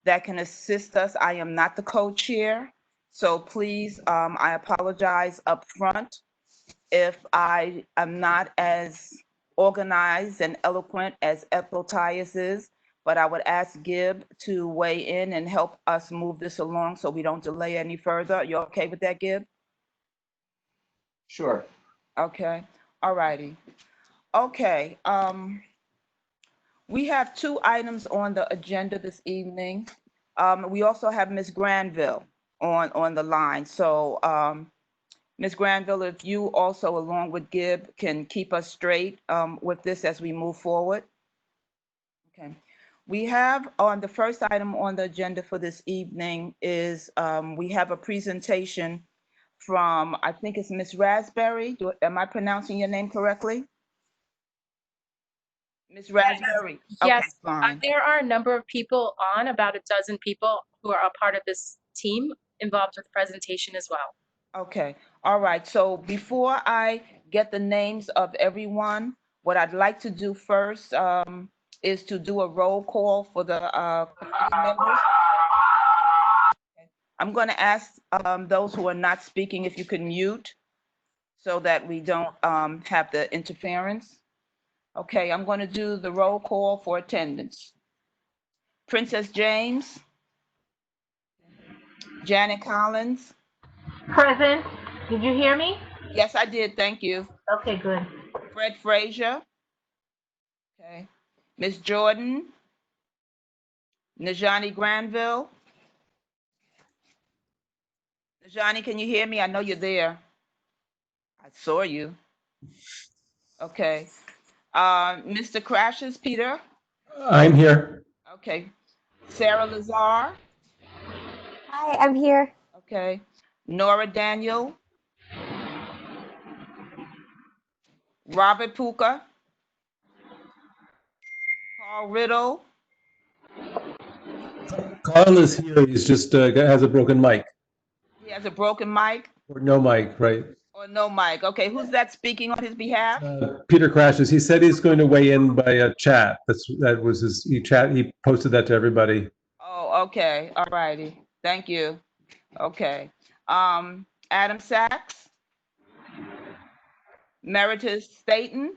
that can assist us. I am not the co-chair, so please, I apologize up front if I am not as organized and eloquent as Ethel Tyus is, but I would ask Gib to weigh in and help us move this along so we don't delay any further. You okay with that, Gib? Sure. Okay. All righty. Okay. We have two items on the agenda this evening. We also have Ms. Granville on the line. So, Ms. Granville, if you also, along with Gib, can keep us straight with this as we move forward. Okay. We have on the first item on the agenda for this evening is we have a presentation from, I think it's Ms. Raspberry. Am I pronouncing your name correctly? Ms. Raspberry. Okay, Yes, fine. there are a number of people on, about a dozen people who are a part of this team involved with the presentation as well. Okay, all right. So before I get the names of everyone, what I'd like to do first is to do a roll call for the committee members. I'm going to ask those who are not speaking if you can mute so that we don't have the interference. Okay, I'm going to do the roll call for attendance. Princess James, Janet Collins. Present. Did you hear me? Yes, I did. Thank you. Okay, good. Fred Frazier. Okay. Miss Jordan. Najani Granville. Najani, can you hear me? I know you're there. I saw you. Okay. Mr. Crashes, Peter. I'm here. Okay. Sarah Lazar. Hi, I'm here. Okay. Nora Daniel. Robert Puka. Paul Riddle. Carl is here. He's just has a broken mic. He has a broken mic. Or no mic, right? Or no mic. Okay, who's that speaking on his behalf? Peter Crashes. He said he's going to weigh in by a chat. That was his chat. He posted that to everybody. Oh, okay. All righty. Thank you. Okay. Adam Sachs. Meritus Staten.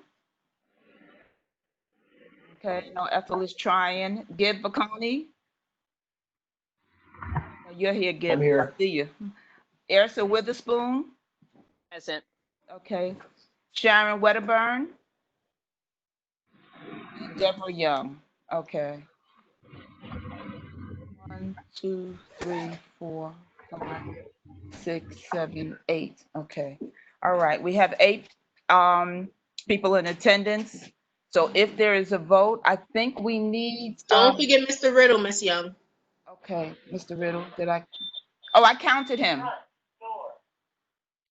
Okay, no, Ethel is trying. Gib Baconi. You're here, Gib. I'm here. I see you. Ersa Witherspoon. Present. Okay. Sharon Wedderburn. And Deborah Young. Okay. 1, 2, 3, 4, 5, 6, 7, 8. Okay. All right. We have 8 people in attendance. So if there is a vote, I think we need. Don't forget Mr. Riddle, Miss Young. Okay, Mr. Riddle. Did I? Oh, I counted him.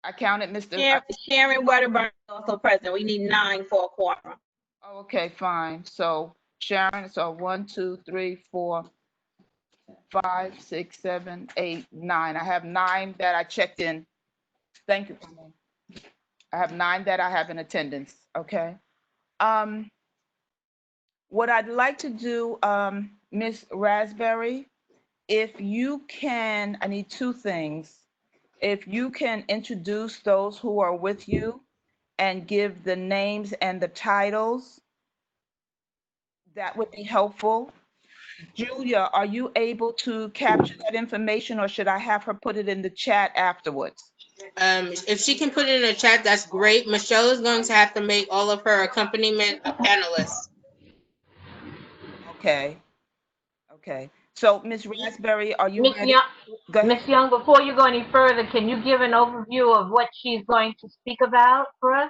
I counted Mr. Sharon Wedderburn is also present. We need 9 for a quorum. Oh, okay, fine. So Sharon, so 1, 2, 3, 4, 5, 6, 7, 8, 9. I have 9 that I checked in. Thank you. I have 9 that I have in attendance. Okay. What I'd like to do, Miss Raspberry, if you can, I need 2 things. If you can introduce those who are with you and give the names and the titles, that would be helpful. Julia, are you able to capture that information, or should I have her put it in the chat afterwards? If she can put it in the chat, that's great. Michelle is going to have to make all of her accompaniment a panelist. Okay. Okay. So, Ms. Raspberry, are you Miss ready? Young, Go ahead. Miss Young, before you go any further, can you give an overview of what she's going to speak about for us?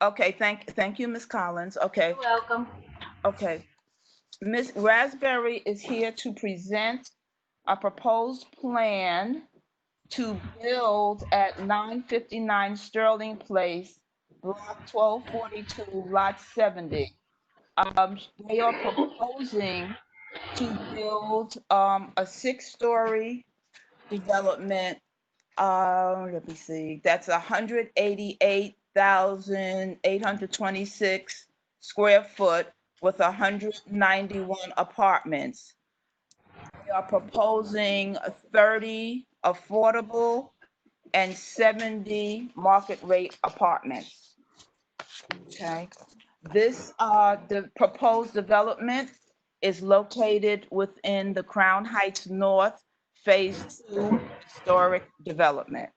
Okay. Thank you, Ms. Collins. Okay. You're welcome. Okay. Ms. Raspberry is here to present a proposed plan to build at 959 Sterling Place, Block 1242, Lot 70. They are proposing to build a 6-story development. Let me see. That's 188,826 square foot with 191 apartments. We are proposing 30 affordable and 70 market rate apartments. Okay. The proposed development is located within the Crown Heights North Phase 2 historic development.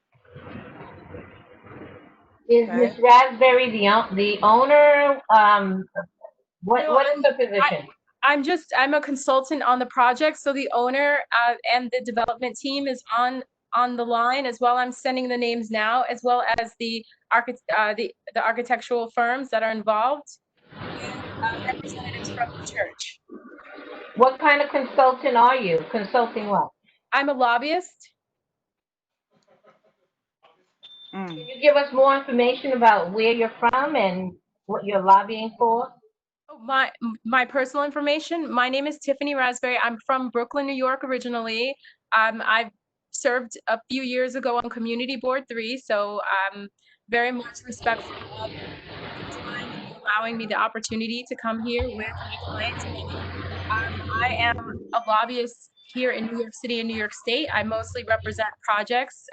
Is Okay. Ms. Raspberry the owner? No, What is the position? I'm a consultant on the project, so the owner and the development team is on the line as well. I'm sending the names now, as well as the architectural firms that are involved, and representatives from the church. What kind of consultant are you? Consulting what? I'm a lobbyist. Mm. Can you give us more information about where you're from and what you're lobbying for? Oh, my personal information. My name is Tiffany Raspberry. I'm from Brooklyn, New York originally. I've served a few years ago on Community Board 3, so I'm very much respectful of the time and allowing me the opportunity to come here with my client Tiffany. I am a lobbyist here in New York City and New York State. I mostly represent projects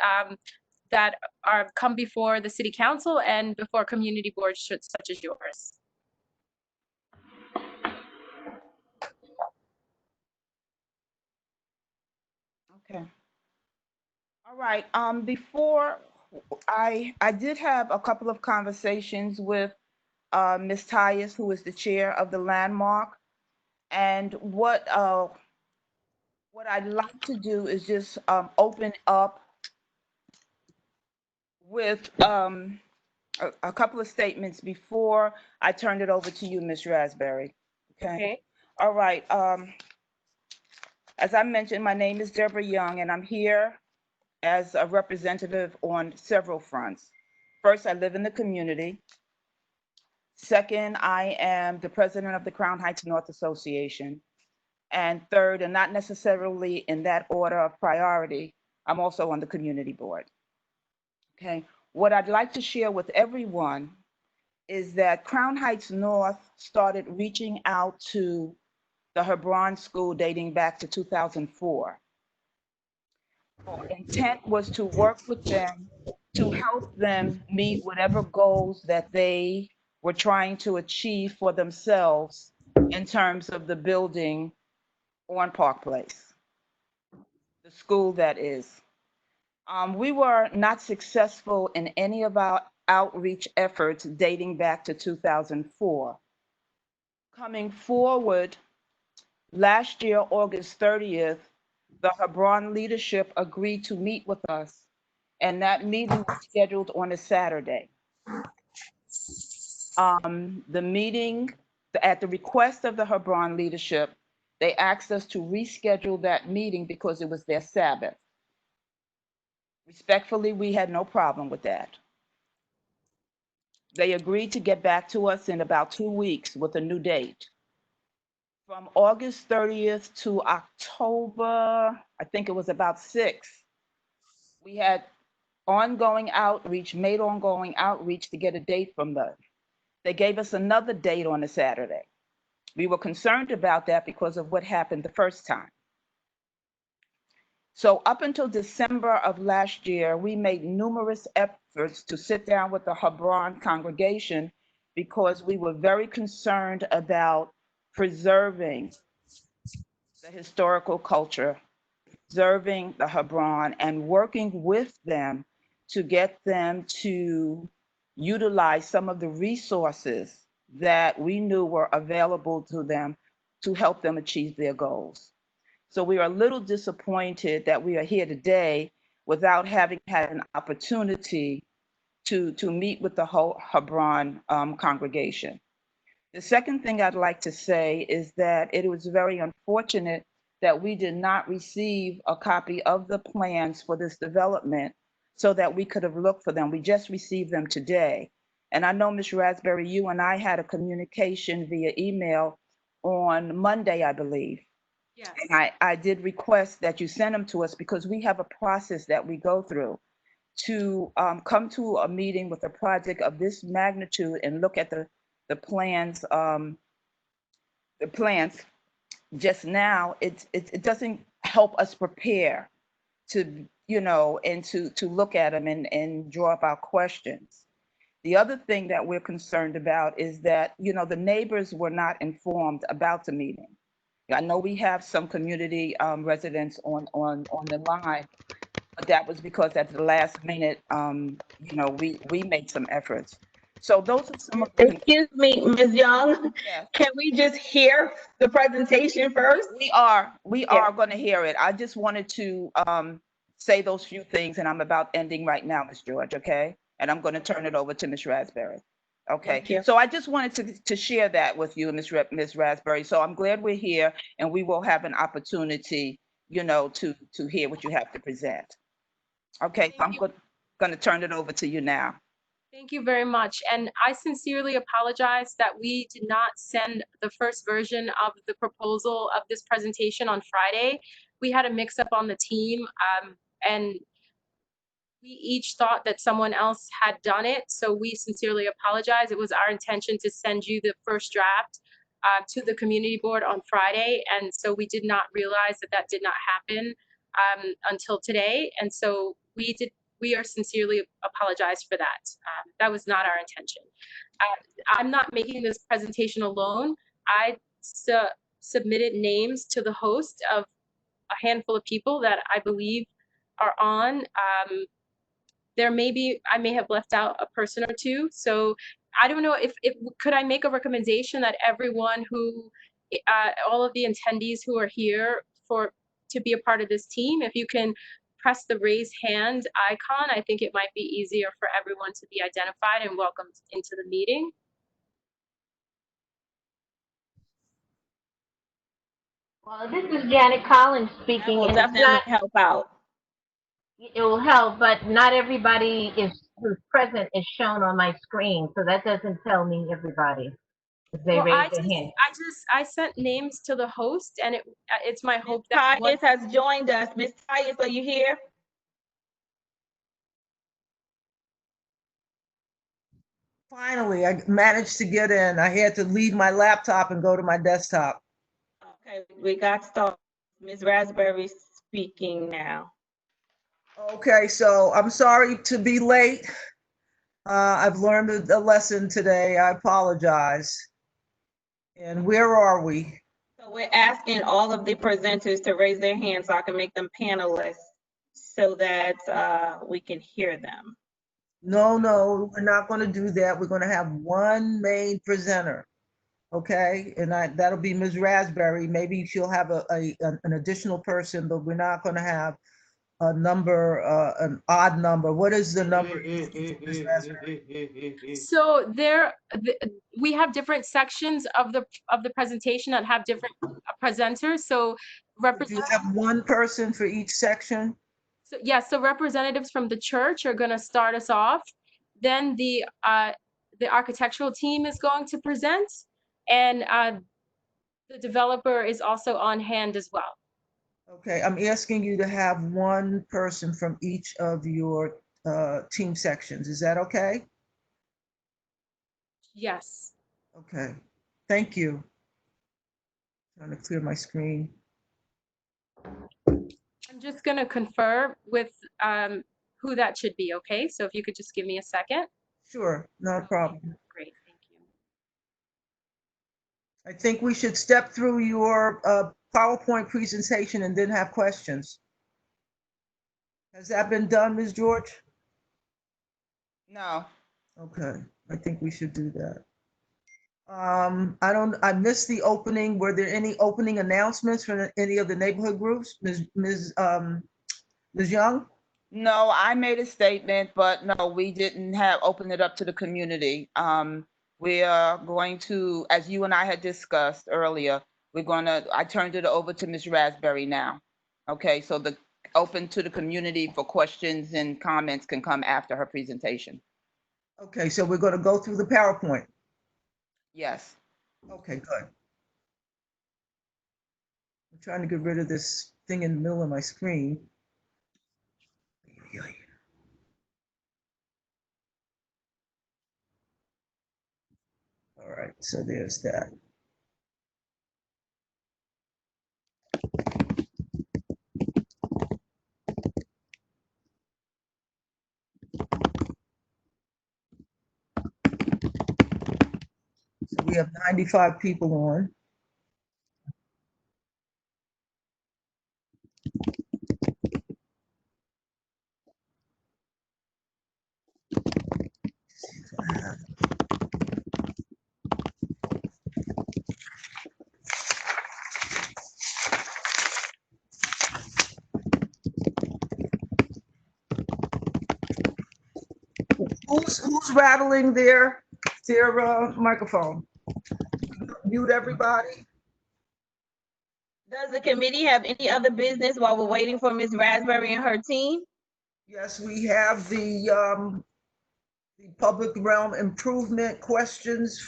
that are come before the City Council and before community boards such as yours. Okay. All right. Before I did have a couple of conversations with Ms. Tyus, who is the chair of the Landmark, and what I'd like to do is just open up with a couple of statements before I turn it over to you, Ms. Raspberry. Okay. Okay. All right. As I mentioned, my name is Deborah Young, and I'm here as a representative on several fronts. First, I live in the community. Second, I am the president of the Crown Heights North Association. And third, and not necessarily in that order of priority, I'm also on the community board. Okay. What I'd like to share with everyone is that Crown Heights North started reaching out to the Hebron School dating back to 2004. Our intent was to work with them to help them meet whatever goals that they were trying to achieve for themselves in terms of the building on Park Place, the school that is. We were not successful in any of our outreach efforts dating back to 2004. Coming forward, last year, August 30th, the Hebron leadership agreed to meet with us, and that meeting was scheduled on a Saturday. The meeting, at the request of the Hebron leadership, they asked us to reschedule that meeting because it was their Sabbath. Respectfully, we had no problem with that. They agreed to get back to us in about 2 weeks with a new date. From August 30th to October, I think it was about 6th, we had made ongoing outreach to get a date from them. They gave us another date on a Saturday. We were concerned about that because of what happened the first time. So up until December of last year, we made numerous efforts to sit down with the Hebron congregation because we were very concerned about preserving the historical culture, preserving the Hebron, and working with them to get them to utilize some of the resources that we knew were available to them to help them achieve their goals. So we are a little disappointed that we are here today without having had an opportunity to meet with the whole Hebron congregation. The second thing I'd like to say is that it was very unfortunate that we did not receive a copy of the plans for this development so that we could have looked for them. We just received them today. And I know, Ms. Raspberry, you and I had a communication via email on Monday, I believe. Yes. And I did request that you send them to us because we have a process that we go through to come to a meeting with a project of this magnitude and look at the plans just now, it doesn't help us prepare to, and to look at them and draw up our questions. The other thing that we're concerned about is that, the neighbors were not informed about the meeting. I know we have some community residents on the line, but that was because at the last minute, we made some efforts. So those are some of the, Excuse me, Ms. Young, yes, can we just hear the presentation first? we are Yeah. going to hear it. I just wanted to say those few things, and I'm about ending right now, Ms. George, okay? And I'm going to turn it over to Ms. Raspberry. Okay, Thank you. so I just wanted to share that with you, Ms. Raspberry. So I'm glad we're here, and we will have an opportunity, to hear what you have to present. Okay, so I'm Thank you. going to turn it over to you now. Thank you very much. And I sincerely apologize that we did not send the first version of the proposal of this presentation on Friday. We had a mix up on the team, and we each thought that someone else had done it. So we sincerely apologize. It was our intention to send you the first draft to the community board on Friday. And so we did not realize that that did not happen until today. And so we are sincerely apologize for that. That was not our intention. I'm not making this presentation alone. I submitted names to the host of a handful of people that I believe are on. I may have left out a person or two. So I don't know if could I make a recommendation that everyone who, all of the attendees who are here to be a part of this team, if you can press the raise hand icon, I think it might be easier for everyone to be identified and welcomed into the meeting. Well, this is Janet Collins That speaking, will and it's definitely not, help out. it will help, but not everybody who's present is shown on my screen, so that doesn't tell me everybody if they Well, raise their hand. I sent names to the host, and it's my Ms. hope that Tyus has joined us. Ms. Tyus, are you here? Finally, I managed to get in. I had to leave my laptop and go to my desktop. Okay, we got started. Ms. Raspberry speaking now. Okay, so I'm sorry to be late. I've learned a lesson today. I apologize. And where are we? So we're asking all of the presenters to raise their hands so I can make them panelists so that we can hear them. No, we're not going to do that. We're going to have one main presenter. Okay, and that'll be Ms. Raspberry. Maybe she'll have an additional person, but we're not going to have a number, an odd number. What is the number? Ms. Raspberry? So we have different sections of the presentation that have different presenters. So Do you have one person for each section? so representatives from the church are going to start us off. Then the architectural team is going to present, and the developer is also on hand as well. Okay, I'm asking you to have one person from each of your team sections. Is that okay? Yes. Okay, thank you. Trying to clear my screen. I'm just going to confer with who that should be. Okay, so if you could just give me a second. Sure, not a problem. Great, thank you. I think we should step through your PowerPoint presentation and then have questions. Has that been done, Ms. George? No. Okay, I think we should do that. I missed the opening. Were there any opening announcements from any of the neighborhood groups? Ms. Young? No, I made a statement, but no, we didn't open it up to the community. We are going to, as you and I had discussed earlier, I turned it over to Ms. Raspberry now. Okay, so the open to the community for questions and comments can come after her presentation. Okay, so we're going to go through the PowerPoint. Yes. Okay, good. I'm trying to get rid of this thing in the middle of my screen. All right, so there's that. So we have 95 people on. Who's rattling their microphone? Mute everybody. Does the committee have any other business while we're waiting for Ms. Raspberry and her team? Yes, we have the public realm improvement questions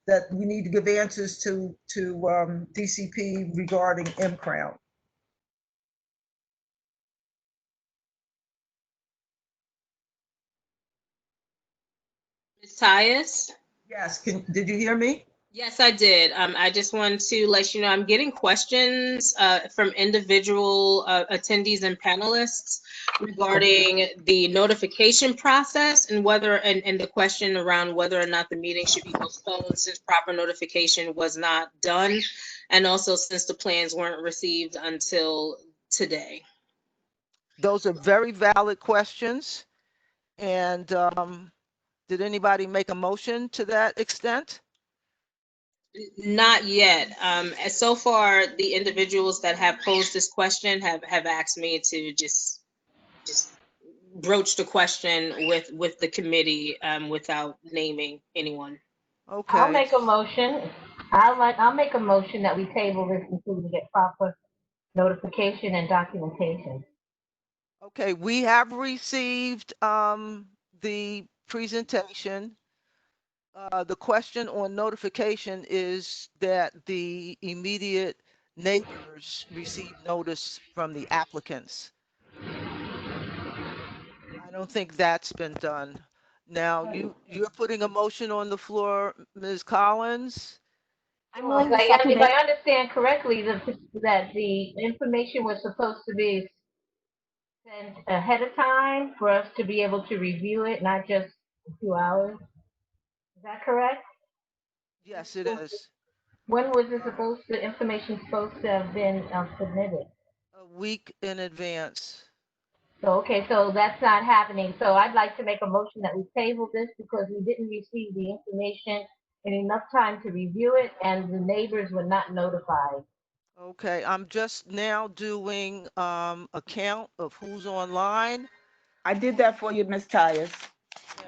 that we need to give answers to DCP regarding M-Crown. Ms. Tyus? Yes, did you hear me? Yes, I did. I just wanted to let you know I'm getting questions from individual attendees and panelists regarding the notification process and and the question around whether or not the meeting should be postponed since proper notification was not done, and also since the plans weren't received until today. Those are very valid questions. And did anybody make a motion to that extent? Not yet. So far, the individuals that have posed this question have asked me to just broach the question with the committee without naming anyone. Okay. I'll make a motion. I'll make a motion that we table this until we get proper notification and documentation. Okay, we have received the presentation. The question on notification is that the immediate neighbors receive notice from the applicants. I don't think that's been done. Now, you're putting a motion on the floor, Ms. Collins? I'm willing to If second I it. understand correctly, that the information was supposed to be sent ahead of time for us to be able to review it, not just a few hours. Is that correct? Yes, it is. When was the information supposed to have been submitted? A week in advance. So, okay, so that's not happening. So I'd like to make a motion that we table this because we didn't receive the information in enough time to review it and the neighbors were not notified. Okay, I'm just now doing a count of who's online. I did that for you, Ms. Tyus.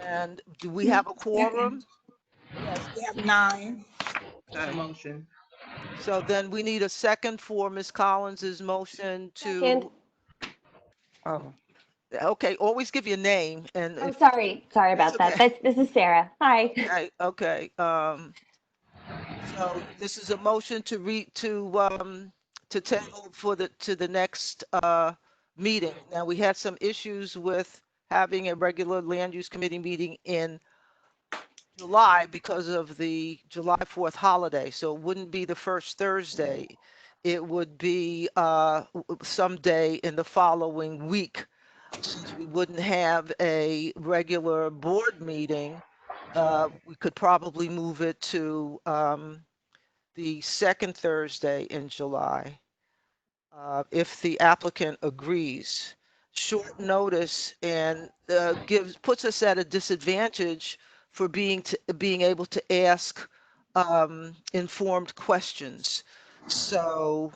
And do we have a quorum? Yes, we have 9. Okay. Motion. So then we need a second for Ms. Collins's motion Second. to, Oh, okay, always give your name and. Oh, if- sorry about okay. that. This is Sarah. Hi. Okay, so this is a motion to table to the next meeting. Now, we had some issues with having a regular land use committee meeting in July because of the July 4th holiday, so it wouldn't be the first Thursday. It would be someday in the following week. Since we wouldn't have a regular board meeting, we could probably move it to the second Thursday in July, if the applicant agrees. Short notice and puts us at a disadvantage for being able to ask informed questions. So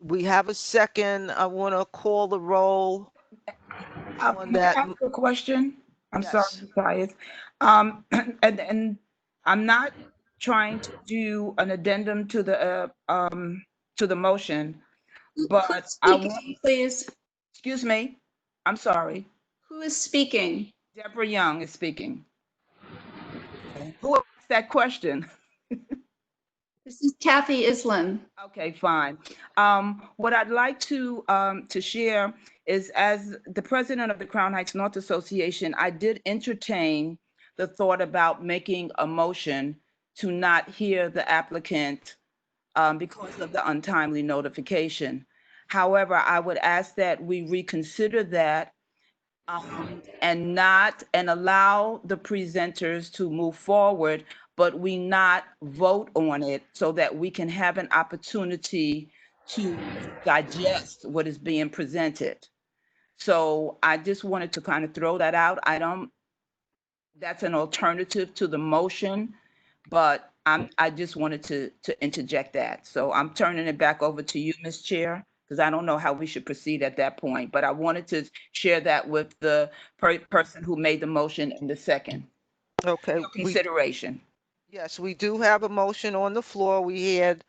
we have a second. I want to call the roll on may I that. ask a question? I'm sorry, Yes. Ms. Tyus. And I'm not trying to do an addendum to the motion, but I want, Please, excuse me, I'm sorry. who is speaking? Deborah Young is speaking. Who asked that question? This is Kathy Island. Okay, fine. What I'd like to share is, as the president of the Crown Heights North Association, I did entertain the thought about making a motion to not hear the applicant because of the untimely notification. However, I would ask that we reconsider that and allow the presenters to move forward, but we not vote on it so that we can have an opportunity to digest what is being presented. So I just wanted to kind of throw that out. That's an alternative to the motion, but I just wanted to interject that. So I'm turning it back over to you, Ms. Chair, because I don't know how we should proceed at that point, but I wanted to share that with the person who made the motion in the second Okay, consideration. yes, we do have a motion on the floor. We had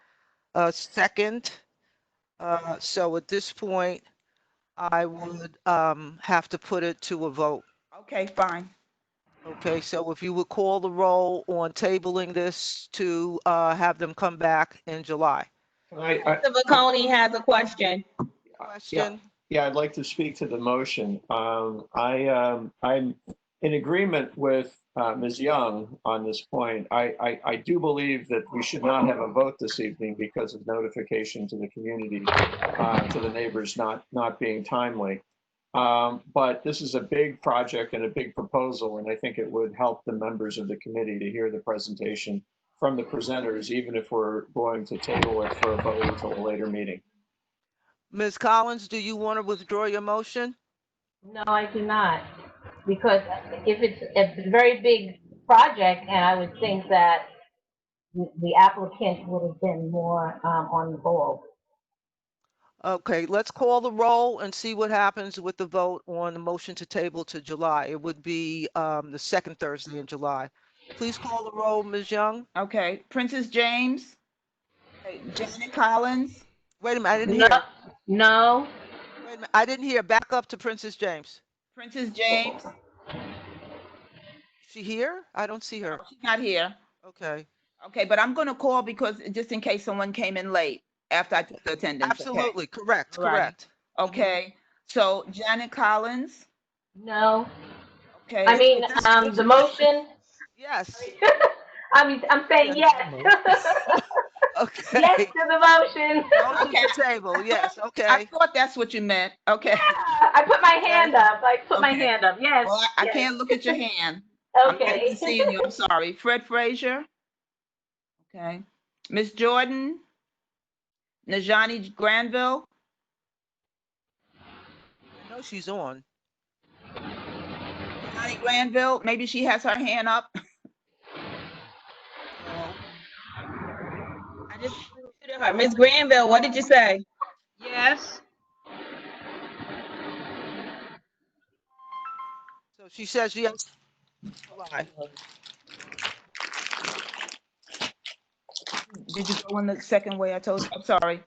a second. So at this point, I would have to put it to a vote. Okay, fine. Okay, so if you would call the roll on tabling this to have them come back in July. Mr. Vacconi has a question. Question? Yeah, I'd like to speak to the motion. I'm in agreement with Ms. Young on this point. I do believe that we should not have a vote this evening because of notification to the community, to the neighbors not being timely. But this is a big project and a big proposal, and I think it would help the members of the committee to hear the presentation from the presenters, even if we're going to table it for a vote until a later meeting. Ms. Collins, do you want to withdraw your motion? No, I do not, because if it's a very big project, and I would think that the applicant would have been more on the ball. Okay, let's call the roll and see what happens with the vote on the motion to table to July. It would be the second Thursday in July. Please call the roll, Ms. Young. Okay, Princess James, Janet Collins. Wait a minute, I didn't hear. No. Wait a minute, I didn't hear. Back up to Princess James. Princess James. She here? I don't see her. She's not here. Okay. Okay, but I'm going to call because just in case someone came in late after I took the attendance. Absolutely, correct, Right. correct. Okay, so Janet Collins. No. Okay. I mean, the motion. Yes. I'm saying yes. Okay. Yes to the motion. Motion to table, yes, I okay. thought that's what you meant. Okay. Yeah, I put my hand up. I put my Okay. hand up. Yes. Well, I yes. can't look at your hand. I'm not Okay. even seeing you. I'm sorry. Fred Frazier. Okay. Miss Jordan. Najani Granville. I know she's on. Najani Granville. Maybe she has her hand up. I just muted her. Ms. Granville, what did you say? Yes. So she says yes. July. Did you go in the second way I told you? I'm sorry.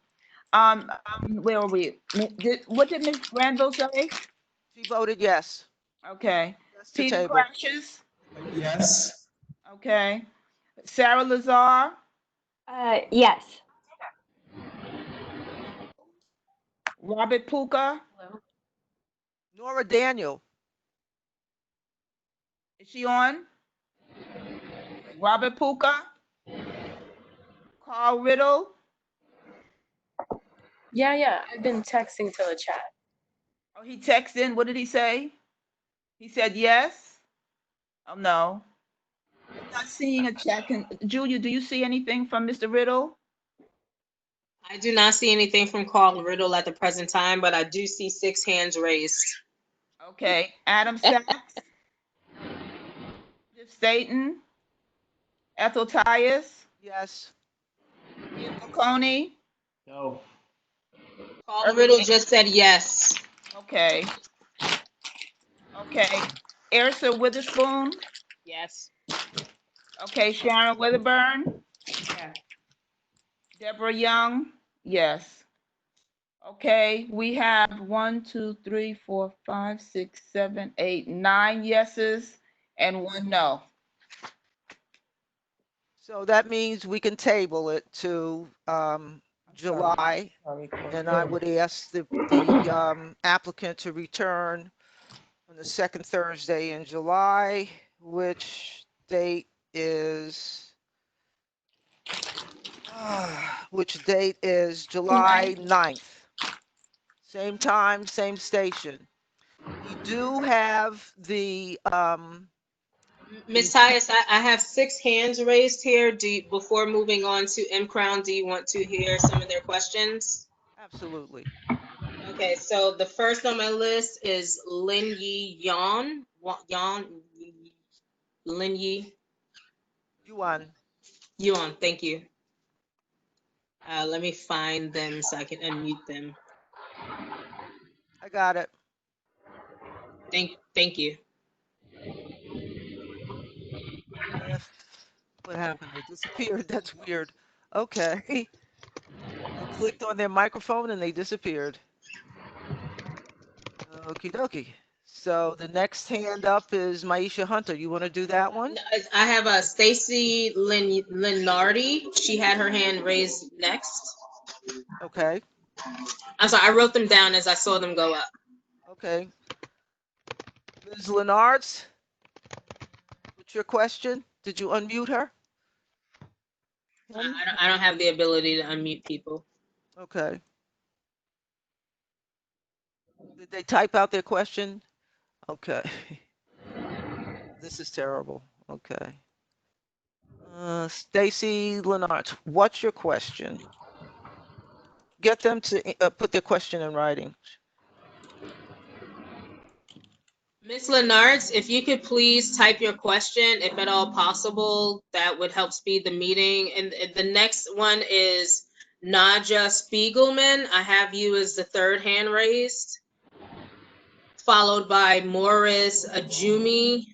Where are we? What did Ms. Granville say? She voted yes. Okay. Yes to Peter table. Crashes. Yes. Okay. Sarah Lazar. Yes. Robert Puka. Nora Daniel. Is she on? Robert Puka. Carl Riddle. Yeah, I've been texting to the chat. Oh, he texted in. What did he say? He said yes. Oh, no. I'm not seeing a chat. Julia, do you see anything from Mr. Riddle? I do not see anything from Carl Riddle at the present time, but I do see 6 hands raised. Okay. Adam Sachs. Jeff Staten. Ethel Tyus. Yes. Ian McConey. No. Carl Riddle just said yes. Okay. Okay. Ersa Witherspoon. Yes. Okay. Sharon Witherburn. Yes. Deborah Young. Yes. Okay. We have 1, 2, 3, 4, 5, 6, 7, 8, 9 yeses and 1 no. So that means we can table it to July. And I would ask the applicant to return on the second Thursday in July, which date is which date is July 9th. Same time, same station. We do have the, Ms. Tyus, I have 6 hands raised here. Before moving on to M Crown, do you want to hear some of their questions? absolutely. Okay, so the first on my list is Lin Yi Yan. Lin Yi Yuan. Yuan, thank you. Let me find them so I can unmute them. I got it. Thank you. What happened? They disappeared. That's weird. Okay. I clicked on their microphone and they disappeared. Okie dokie. So the next hand up is Maisha Hunter. You want to do that one? I have a Stacy Lenardi. She had her hand raised next. Okay. I'm sorry, I wrote them down as I saw them go up. Okay. Ms. Lenards, what's your question? Did you unmute her? I don't have the ability to unmute people. Okay. Did they type out their question? Okay. This is terrible. Okay. Stacy Lenards, what's your question? Get them to put their question in writing. Ms. Lenards, if you could please type your question, if at all possible, that would help speed the meeting. And the next one is Naja Spiegelman. I have you as the third hand raised, followed by Morris Ajumi,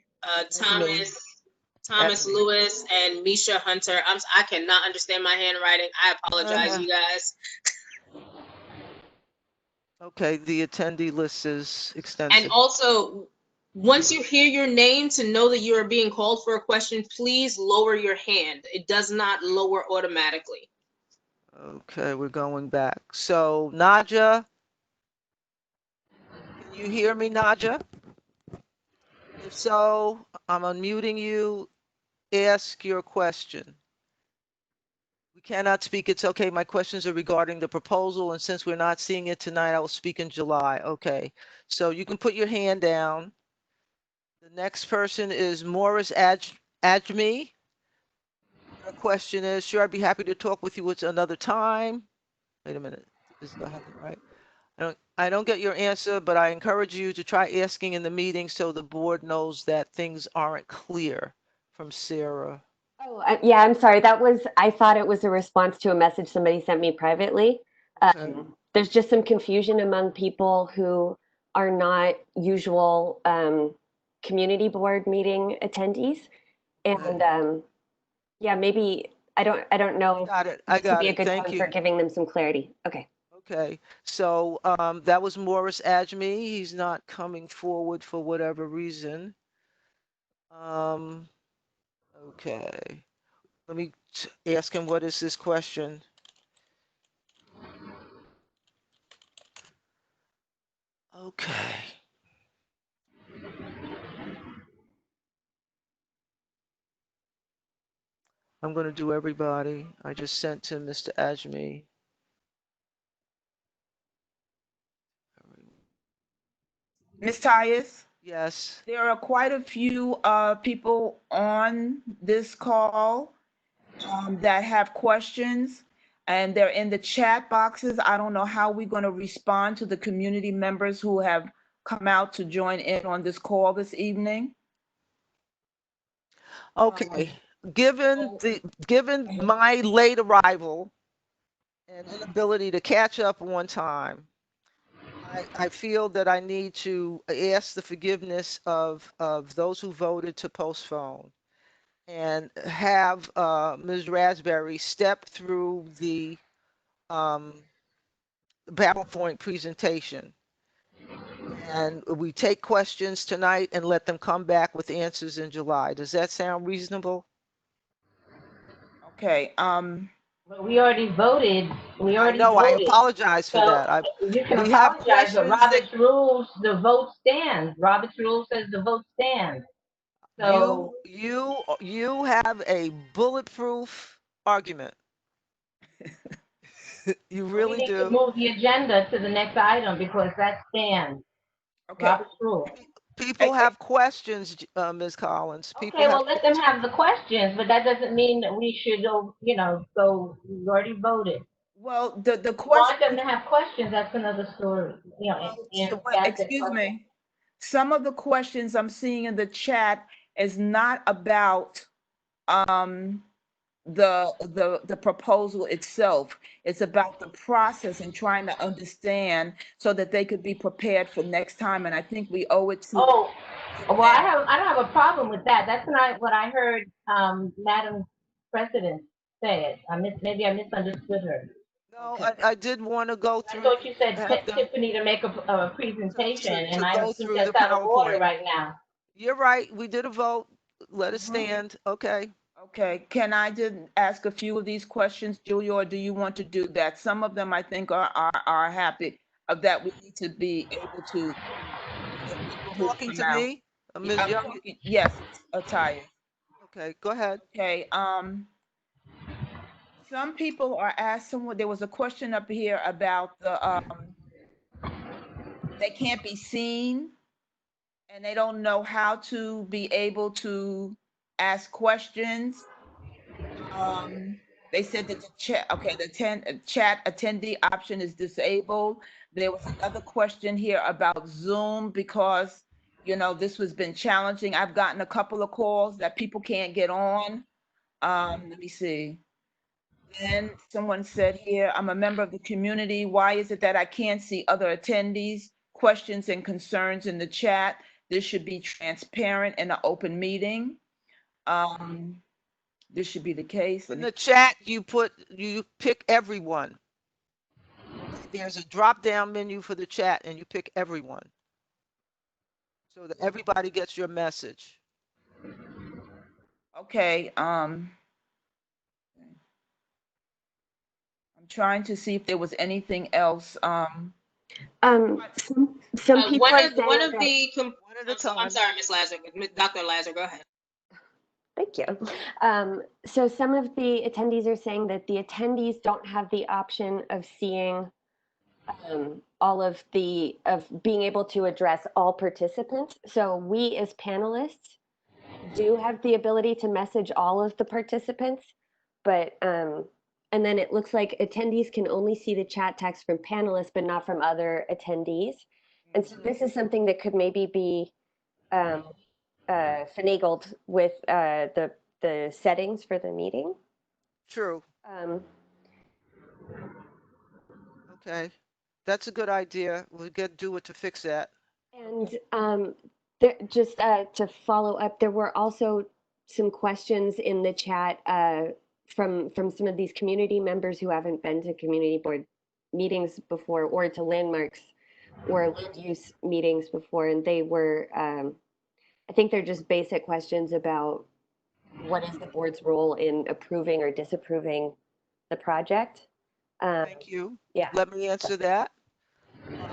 Thomas Lewis, and Misha Hunter. I cannot understand my handwriting. I apologize, you guys. Okay, the attendee list is extensive. And also, once you hear your name, to know that you are being called for a question, please lower your hand. It does not lower automatically. Okay, we're going back. So Naja, can you hear me, Naja? If so, I'm unmuting you. Ask your question. We cannot speak. It's okay. My questions are regarding the proposal, and since we're not seeing it tonight, I will speak in July. Okay, so you can put your hand down. The next person is Morris Ajmi. Your question is, sure, I'd be happy to talk with you at another time. Wait a minute. Do I have it right? I don't get your answer, but I encourage you to try asking in the meeting so the board knows that things aren't clear. From Sarah. Oh, yeah, I'm sorry. I thought it was a response to a message somebody sent me privately. Okay. There's just some confusion among people who are not usual community board meeting attendees. And yeah, maybe, I don't know. Got it. This I could got be a it. good Thank time you. for giving them some clarity. Okay. Okay, so that was Morris Ajmi. He's not coming forward for whatever reason. Okay, let me ask him, what is this question? Okay. I'm going to do everybody. I just sent to Mr. Ajmi. Ms. Tyus? Yes. There are quite a few people on this call that have questions, and they're in the chat boxes. I don't know how we're going to respond to the community members who have come out to join in on this call this evening. Okay, given my late arrival and inability to catch up on time, I feel that I need to ask the forgiveness of those who voted to postpone and have Ms. Raspberry step through the PowerPoint presentation. And we take questions tonight and let them come back with answers in July. Does that sound reasonable? Okay. But we already voted. I apologize for that. You can we have apologize, but questions Robert's rules, the vote stands. Robert's rule says the vote stands. So you have a bulletproof argument. You We really need to do. move the agenda to the next item because that stands. Okay. Robert's rule. People have questions, Ms. Collins. People Okay, have well, let them have the questions, but that doesn't mean that we should, we already voted. Well, the You question, want them to have questions, that's another story, and ask that excuse question. me. Some of the questions I'm seeing in the chat is not about the proposal itself. It's about the process and trying to understand so that they could be prepared for next time. And I think we owe it to. Oh, well, I don't have a problem with that. That's not what I heard, Madam President say. Maybe I misunderstood her. No, Okay. I did want to go I through. thought you said have them Tiffany to make a presentation, and I go don't think through that's the out of order PowerPoint. right now. You're right. We did a vote. Let it Mhm. stand. Okay. Okay, can I just ask a few of these questions, Julia, or do you want to do that? Some of them I think are happy of that we need to be able to. The people who Talking come to out. me, Ms. I'm Young. talking, yes, Ataya. Okay, go ahead. Okay, some people are asking, there was a question up here about they can't be seen and they don't know how to be able to ask questions. They said that the chat, okay, chat attendee option is disabled. There was another question here about Zoom because, this has been challenging. I've gotten a couple of calls that people can't get on. Let me see. Then someone said here, I'm a member of the community. Why is it that I can't see other attendees' questions and concerns in the chat? This should be transparent in an open meeting. This should be the case. In the chat, you pick everyone. There's a drop-down menu for the chat and you pick everyone. So that everybody gets your message. Okay, I'm trying to see if there was anything else. Some people One are of saying that. One at a time. I'm sorry, Ms. Lazar, Dr. Lazar, go ahead. Thank you. So some of the attendees are saying that the attendees don't have the option of seeing all of being able to address all participants. So we as panelists do have the ability to message all of the participants, but and then it looks like attendees can only see the chat text from panelists, but not from other attendees. And so this is something that could maybe be finagled with the settings for the meeting. True. Okay, that's a good idea. We'll do it to fix that. And just to follow up, there were also some questions in the chat from some of these community members who haven't been to community board meetings before or to landmarks or land use meetings before, and they were, I think they're just basic questions about what is the board's role in approving or disapproving the project. Thank you. Yeah. Let me answer that.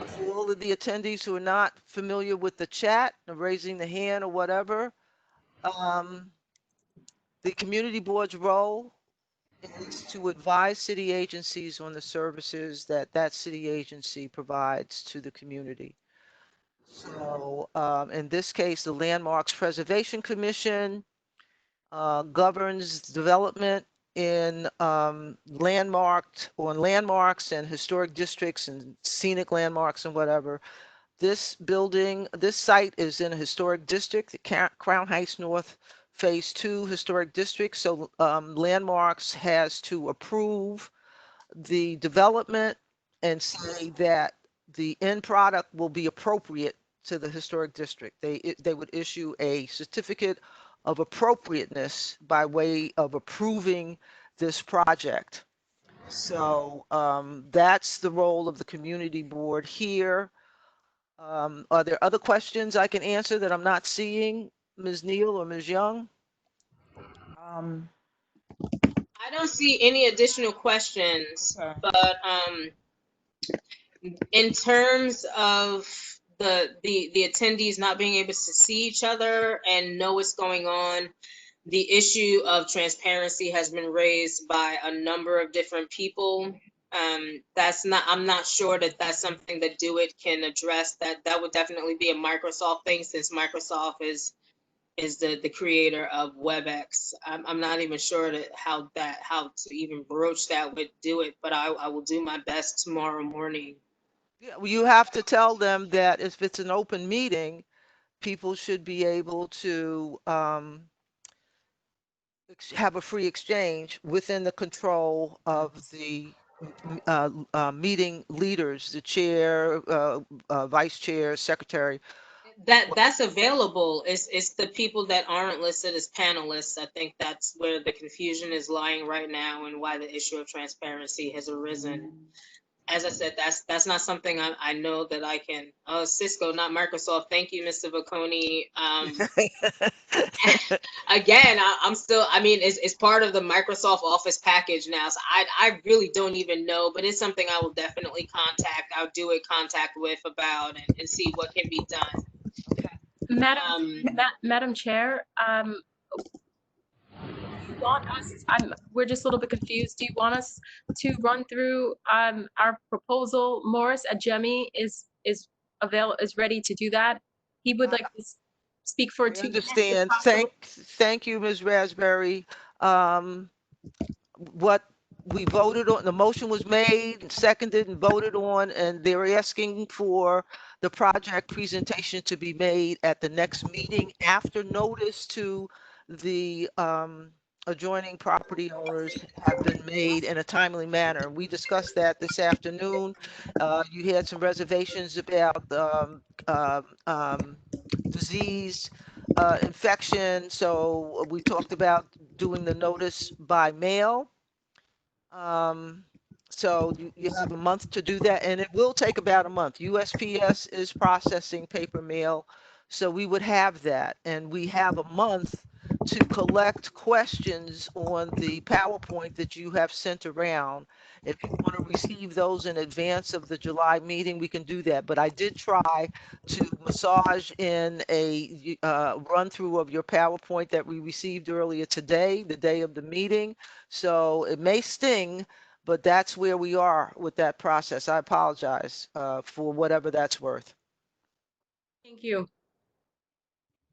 For all of the attendees who are not familiar with the chat, or raising the hand or whatever, the community board's role is to advise city agencies on the services that city agency provides to the community. So in this case, the Landmarks Preservation Commission governs development in landmarks and historic districts and scenic landmarks and whatever. This site is in a historic district, Crown Heights North Phase 2 Historic District. So Landmarks has to approve the development and say that the end product will be appropriate to the historic district. They would issue a certificate of appropriateness by way of approving this project. So that's the role of the community board here. Are there other questions I can answer that I'm not seeing, Ms. Neal or Ms. Young? I don't see any additional questions, Okay. but in terms of the attendees not being able to see each other and know what's going on, the issue of transparency has been raised by a number of different people. I'm not sure that that's something that Do It can address. That would definitely be a Microsoft thing, since Microsoft is the creator of WebEx. I'm not even sure how to even broach that with Do It, but I will do my best tomorrow morning. Yeah, well, you have to tell them that if it's an open meeting, people should be able to have a free exchange within the control of the meeting leaders, the chair, vice chair, secretary. That's available. It's the people that aren't listed as panelists. I think that's where the confusion is lying right now, and why the issue of transparency has arisen. As I said, that's not something I know that I can. Cisco, not Microsoft. Thank you, Mr. Vacconi. Again, I'm still. I mean, it's part of the Microsoft Office package now, so I really don't even know. But it's something I will definitely contact. I'll do a contact with about and see what can be done. Madam Chair, do you want us, we're just a little bit confused. Do you want us to run through our proposal? Morris Adjemi is ready to do that. He would like to speak for 2 minutes. Understand. Thank you, Ms. Raspberry. What we voted on, the motion was made, seconded and voted on, and they're asking for the project presentation to be made at the next meeting after notice to the adjoining property owners have been made in a timely manner. We discussed that this afternoon. You had some reservations about disease, infection. So we talked about doing the notice by mail. So you have a month to do that, and it will take about a month. USPS is processing paper mail, so we would have that, and we have a month to collect questions on the PowerPoint that you have sent around. If you want to receive those in advance of the July meeting, we can do that. But I did try to massage in a run through of your PowerPoint that we received earlier today, the day of the meeting. So it may sting, but that's where we are with that process. I apologize for whatever that's worth. Thank you.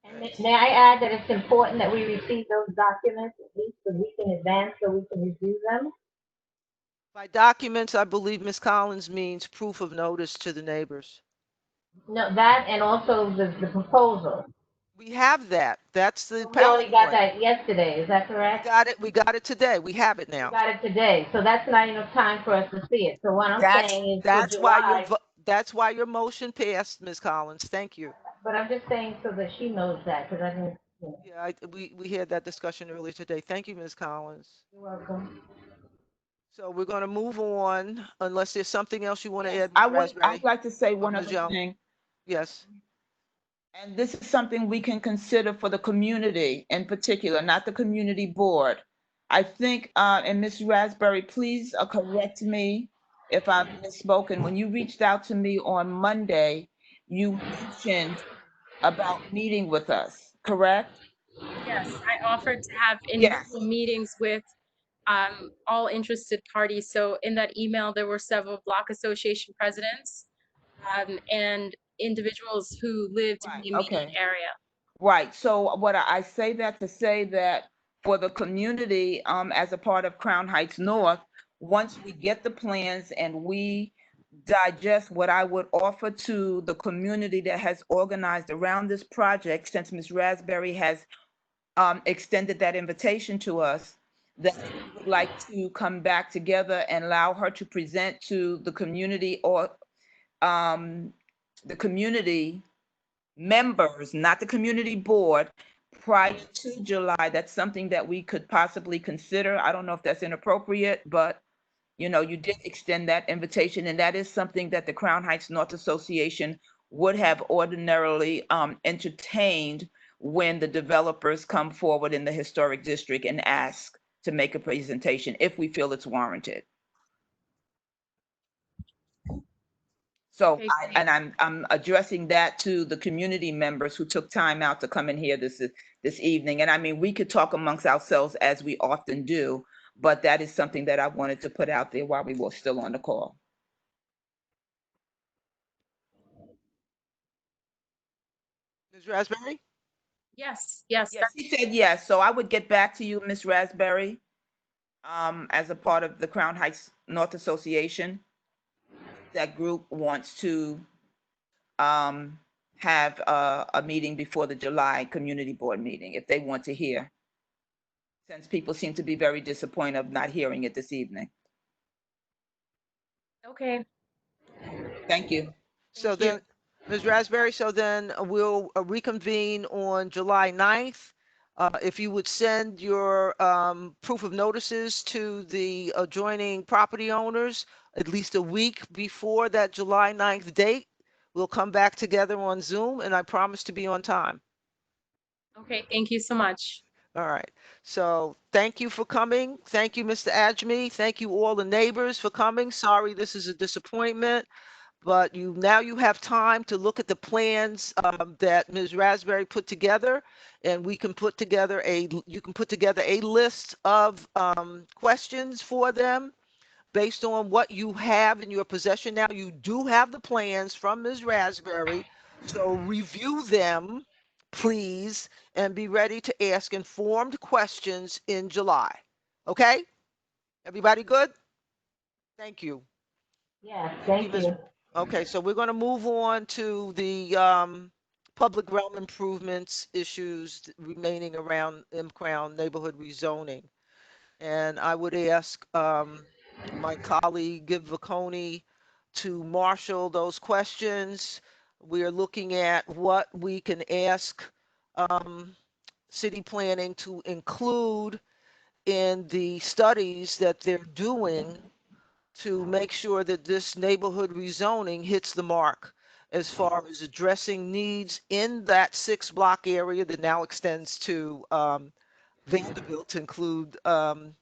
And may I add that it's important that we receive those documents at least a week in advance so we can review them? By documents, I believe Ms. Collins means proof of notice to the neighbors. No, that and also the proposal. We have that. That's the We only got PowerPoint. that yesterday, is that correct? We got it today. We have it now. We got it today, so that's not enough time for us to see it. So what I'm saying is for July. That's why your motion passed, Ms. Collins. Thank you. But I'm just saying so that she knows that, because I didn't. Yeah, we had that discussion earlier today. Thank you, Ms. Collins. You're welcome. So we're going to move on unless there's something else you want to add, I Ms. Raspberry. would like to say one Ms. other Young. thing. Yes. And this is something we can consider for the community in particular, not the community board. I think, and Ms. Raspberry, please correct me if I've misspoken. When you reached out to me on Monday, you mentioned about meeting with us, correct? Yes, I offered to have individual meetings with all interested parties. So in that email, there were several block association presidents and individuals who lived in the immediate area. Right. So what I say that to say that for the community, as a part of Crown Heights North, once we get the plans and we digest what I would offer to the community that has organized around this project, since Ms. Raspberry has extended that invitation to us, that we would like to come back together and allow her to present to the community or the community members, not the community board, prior to July. That's something that we could possibly consider. I don't know if that's inappropriate, but you know, you did extend that invitation, and that is something that the Crown Heights North Association would have ordinarily entertained when the developers come forward in the historic district and ask to make a presentation if we feel it's warranted. So Okay, great. I'm addressing that to the community members who took time out to come in here this evening. And I mean, we could talk amongst ourselves as we often do, but that is something that I wanted to put out there while we were still on the call. Ms. Raspberry? Yes, Yes, he said yes. So I would get back to you, Ms. Raspberry, as a part of the Crown Heights North Association. That group wants to have a meeting before the July Community Board meeting, if they want to hear, since people seem to be very disappointed of not hearing it this evening. Okay. Thank you. So then, Ms. Raspberry, so then we'll reconvene on July 9th. If you would send your proof of notices to the adjoining property owners at least a week before that July 9th date, we'll come back together on Zoom, and I promise to be on time. Okay, thank you so much. All right. So thank you for coming. Thank you, Mr. Ajmi. Thank you all the neighbors for coming. Sorry, this is a disappointment, but now you have time to look at the plans that Ms. Raspberry put together, and we can put together you can put together a list of questions for them based on what you have in your possession now. You do have the plans from Ms. Raspberry, so review them, please, and be ready to ask informed questions in July. Okay? Everybody good? Thank you. Yes, thank Ms. you. Okay, so we're going to move on to the public realm improvements issues remaining around M-Crown neighborhood rezoning. And I would ask my colleague, Gib Vaconi, to marshal those questions. We are looking at what we can ask city planning to include in the studies that they're doing to make sure that this neighborhood rezoning hits the mark as far as addressing needs in that 6-block area that now extends to Vanderbilt to include the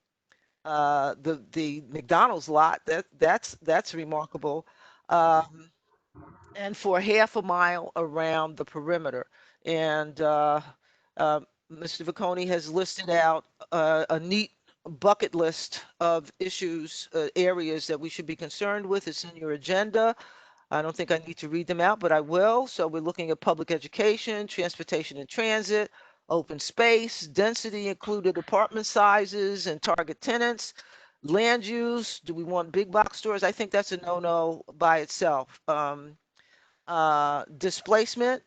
McDonald's lot. That's remarkable. And for half a mile around the perimeter. And Mr. Vaconi has listed out a neat bucket list of issues, areas that we should be concerned with. It's in your agenda. I don't think I need to read them out, but I will. So we're looking at public education, transportation and transit, open space, density included apartment sizes and target tenants, land use. Do we want big box stores? I think that's a no-no by itself. Displacement,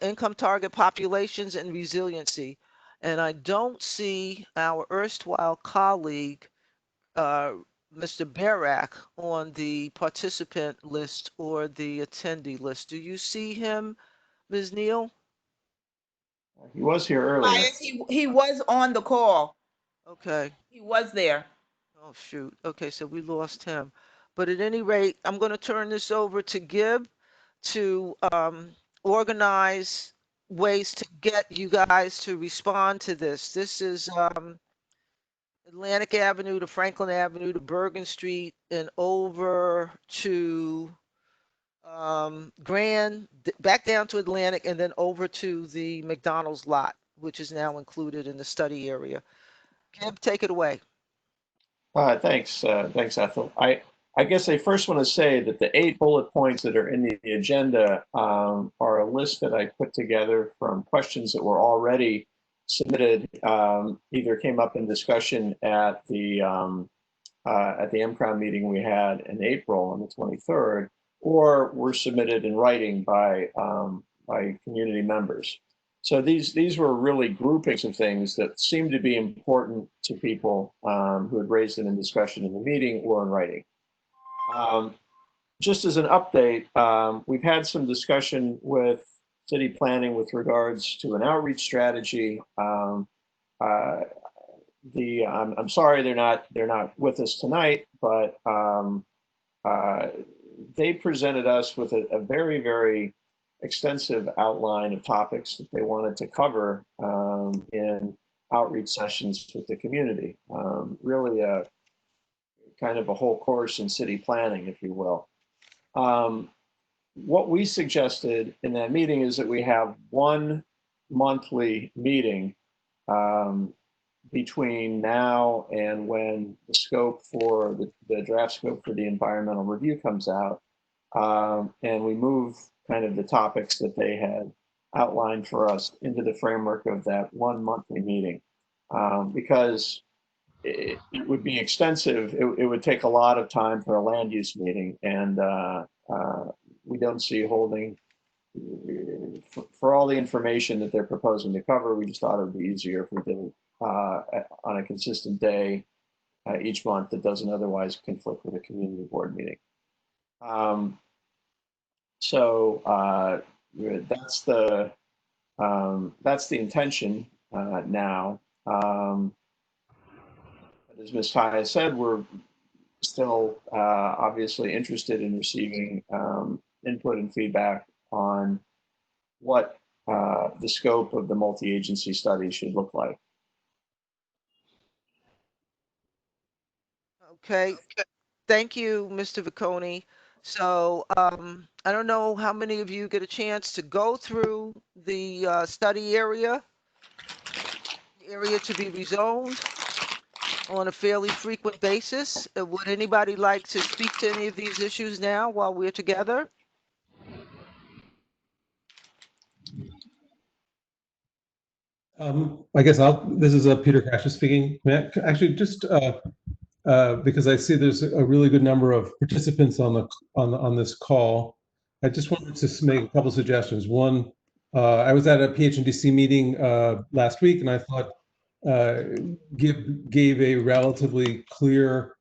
income target populations, and resiliency. And I don't see our erstwhile colleague, Mr. Barak, on the participant list or the attendee list. Do you see him, Ms. Neal? He was here earlier. He was on the call. Okay. He was there. Oh, shoot. Okay, so we lost him. But at any rate, I'm going to turn this over to Gib to organize ways to get you guys to respond to this. This is Atlantic Avenue to Franklin Avenue to Bergen Street and over to Grand, back down to Atlantic, and then over to the McDonald's lot, which is now included in the study area. Gib, take it away. Thanks, Ethel. I guess I first want to say that the 8 bullet points that are in the agenda are a list that I put together from questions that were already submitted, either came up in discussion at the M-Crown meeting we had in April on the 23rd, or were submitted in writing by community members. So these were really groupings of things that seemed to be important to people who had raised them in discussion in the meeting or in writing. Just as an update, we've had some discussion with city planning with regards to an outreach strategy. I'm sorry they're not with us tonight, but they presented us with a very, very extensive outline of topics that they wanted to cover in outreach sessions with the community. Really a kind of a whole course in city planning, if you will. what we suggested in that meeting is that we have one monthly meeting between now and when the scope for the draft scope for the environmental review comes out. And we move kind of the topics that they had outlined for us into the framework of that one monthly meeting. Because it would be extensive. It would take a lot of time for a land use meeting, and we don't see holding for all the information that they're proposing to cover. We just thought it would be easier if we did it on a consistent day each month that doesn't otherwise conflict with a community board meeting. So that's the intention now. As Ms. Tai has said, we're still obviously interested in receiving input and feedback on what the scope of the multi-agency study should look like. Okay, thank you, Mr. Vicconi. So I don't know how many of you get a chance to go through the study area to be rezoned on a fairly frequent basis. Would anybody like to speak to any of these issues now while we're together? I guess this is Peter Cassius speaking. Actually, just because I see there's a really good number of participants on this call, I just wanted to make a couple suggestions. One, I was at a PHNDC meeting last week, and I thought gave a relatively clear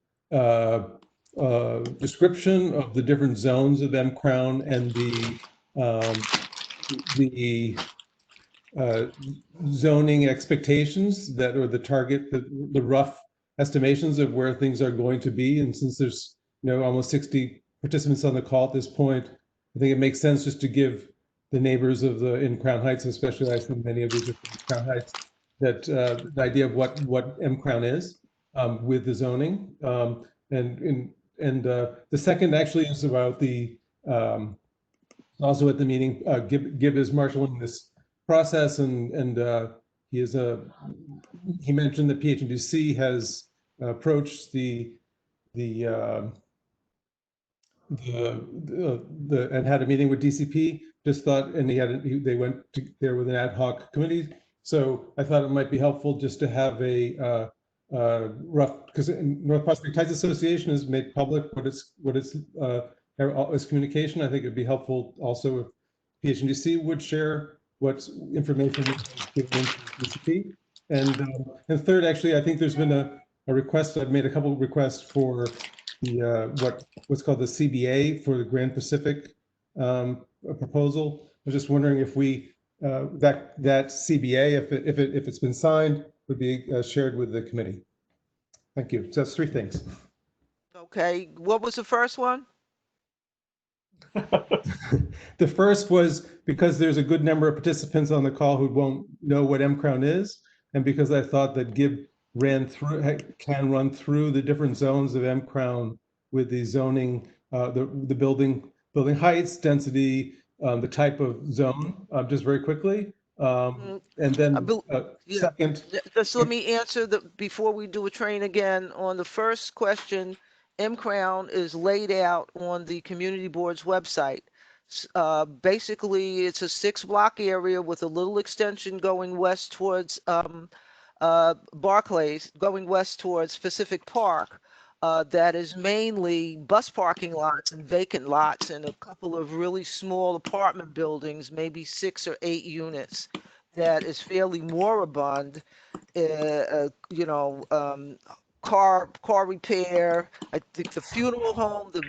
description of the different zones of M-Crown and the zoning expectations that are the target, the rough estimations of where things are going to be. And since there's almost 60 participants on the call at this point, I think it makes sense just to give the neighbors in Crown Heights, especially I think many of these are from Crown Heights, that the idea of what M-Crown is with the zoning. And the second actually is about the also at the meeting, Gib is marshaling this process, and he mentioned that PHNDC has approached and had a meeting with DCP. Just thought, and they went there with an ad hoc committee. So I thought it might be helpful just to have a rough, because North Prospect Heights Association has made public what its communication. I think it'd be helpful also if PHNDC would share what information is given to DCP. And third, actually, I think there's been a request. I've made a couple of requests for the what's called the CBA for the Grand Pacific proposal. I was just wondering if that CBA, if it's been signed, would be shared with the committee. Thank you. So that's three things. Okay, what was the first one? The first was because there's a good number of participants on the call who won't know what M-Crown is, and because I thought that Gib can run through the different zones of M-Crown with the zoning, the building heights, density, the type of zone, just very quickly. And then second, just let me answer before we do a train again on the first question. M-Crown is laid out on the community board's website. Basically, it's a 6-block area with a little extension going west towards Barclays, going west towards Pacific Park. That is mainly bus parking lots and vacant lots and a couple of really small apartment buildings, maybe 6 or 8 units. That is fairly moribund, car repair. I think the funeral home, the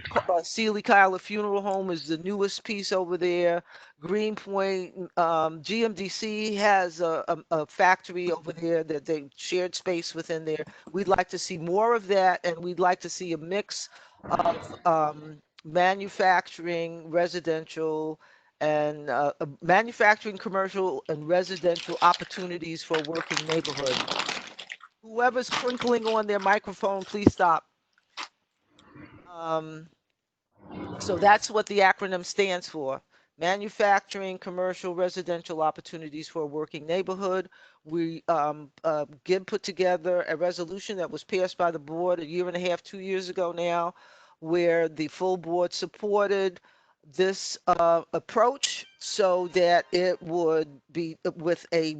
Sealy Kyler Funeral Home is the newest piece over there. Greenpoint, GMDC has a factory over there that they shared space within there. We'd like to see more of that, and we'd like to see a mix of manufacturing, residential, and manufacturing, commercial, and residential opportunities for a working neighborhood. Whoever's crinkling on their microphone, please stop. So that's what the acronym stands for. Manufacturing, commercial, residential opportunities for a working neighborhood. GIB put together a resolution that was passed by the board a year and a half, 2 years ago now, where the full board supported this approach so that it would be with a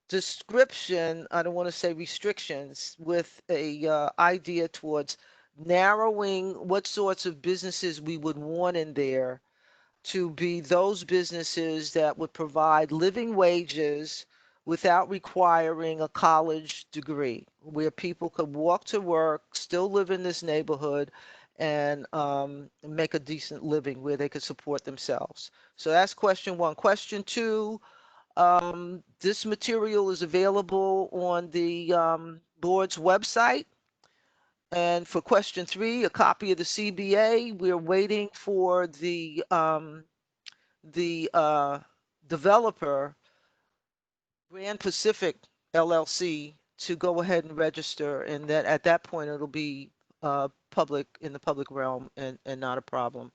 description, I don't want to say restrictions, with a idea towards narrowing what sorts of businesses we would want in there to be those businesses that would provide living wages without requiring a college degree, where people could walk to work, still live in this neighborhood, and make a decent living where they could support themselves. So that's question one. Question two, this material is available on the board's website. And for question three, a copy of the CBA. We're waiting for the developer, Grand Pacific LLC, to go ahead and register, and that at that point it'll be public in the public realm and not a problem.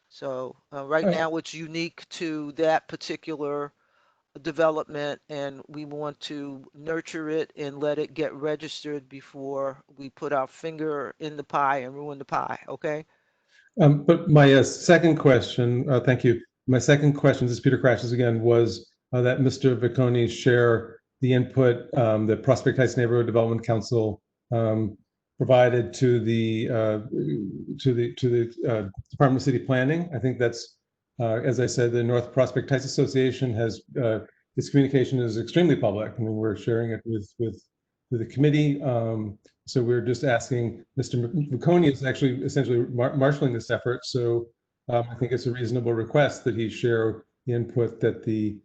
So right now it's unique to that particular development, and we want to nurture it and let it get registered before we put our finger in the pie and ruin the pie. Okay. But my second question, thank you. My second question, this is Peter Crashes again, was that Mr. Vicconi share the input that Prospect Heights Neighborhood Development Council provided to the Department of City Planning. I think that's, as I said, the North Prospect Heights Association has this communication is extremely public. I mean, we're sharing it with the committee. So we're just asking, Mr. Vicconi is actually essentially marshaling this effort. So I think it's a reasonable request that he share the input that the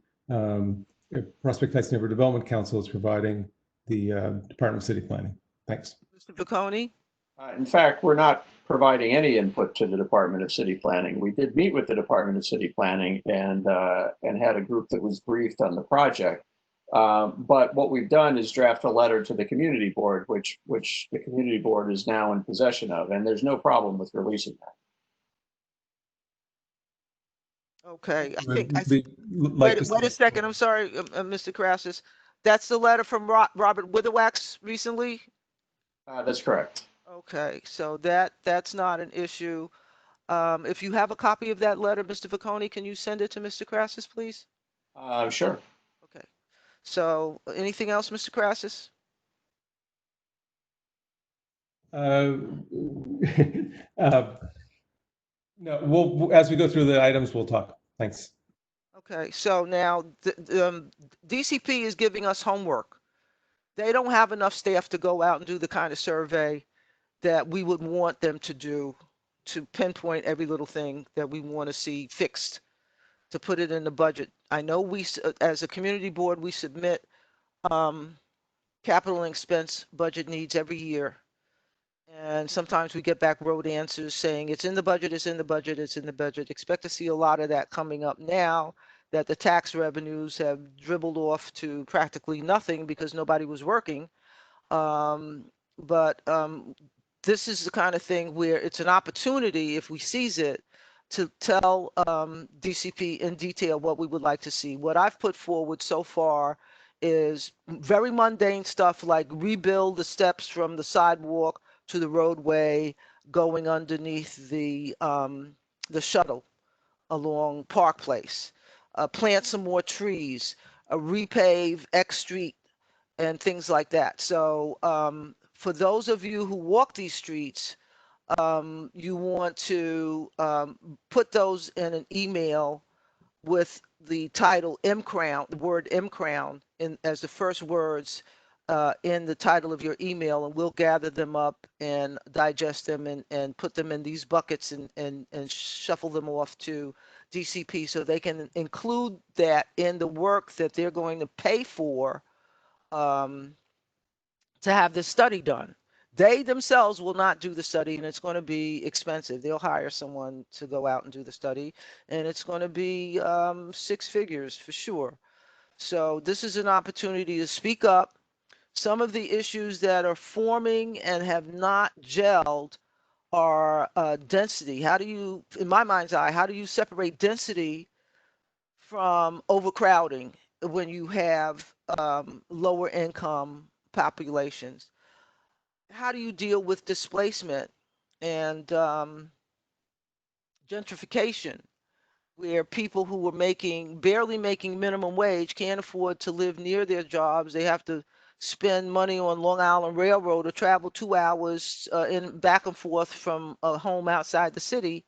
Prospect Heights Neighborhood Development Council is providing the Department of City Planning. Thanks. Mr. Vicconi? In fact, we're not providing any input to the Department of City Planning. We did meet with the Department of City Planning and had a group that was briefed on the project. But what we've done is draft a letter to the community board, which the community board is now in possession of, and there's no problem with releasing that. Okay, wait a second. I'm sorry, Mr. Crassus. That's the letter from Robert Witherwax recently? That's correct. Okay, so that's not an issue. If you have a copy of that letter, Mr. Vicconi, can you send it to Mr. Crassus, please? Sure. Okay. So anything else, Mr. Crassus? No, we'll, as we go through the items, we'll talk. Thanks. Okay, so now DCP is giving us homework. They don't have enough staff to go out and do the kind of survey that we would want them to do, to pinpoint every little thing that we want to see fixed, to put it in the budget. I know we, as a community board, we submit capital and expense budget needs every year. And sometimes we get back road answers saying it's in the budget, it's in the budget, it's in the budget. Expect to see a lot of that coming up now that the tax revenues have dribbled off to practically nothing because nobody was working. This is the kind of thing where it's an opportunity, if we seize it, to tell DCP in detail what we would like to see. What I've put forward so far is very mundane stuff like rebuild the steps from the sidewalk to the roadway going underneath the shuttle along Park Place, plant some more trees, repave X Street and things like that. So for those of you who walk these streets, you want to put those in an email with the title M-Crown, the word M-Crown as the first words in the title of your email, and we'll gather them up and digest them and put them in these buckets and shuffle them off to DCP so they can include that in the work that they're going to pay for to have this study done. They themselves will not do the study, and it's going to be expensive. They'll hire someone to go out and do the study, and it's going to be 6 figures for sure. So this is an opportunity to speak up. Some of the issues that are forming and have not gelled are density. How do you, in my mind's eye, how do you separate density from overcrowding when you have lower income populations? How do you deal with displacement and gentrification, where people who were barely making minimum wage can't afford to live near their jobs? They have to spend money on Long Island Railroad to travel 2 hours in back and forth from a home outside the city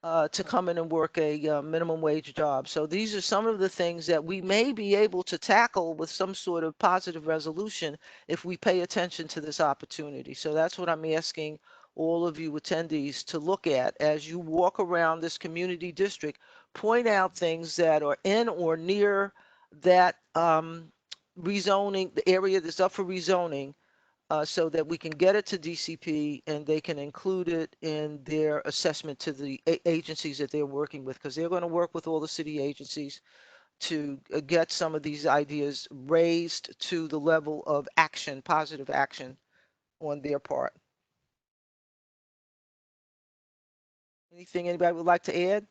to come in and work a minimum wage job. So these are some of the things that we may be able to tackle with some sort of positive resolution if we pay attention to this opportunity. So that's what I'm asking all of you attendees to look at as you walk around this community district. Point out things that are in or near that rezoning, the area that's up for rezoning, so that we can get it to DCP and they can include it in their assessment to the agencies that they're working with, because they're going to work with all the city agencies to get some of these ideas raised to the level of action, positive action on their part. Anything anybody would like to add?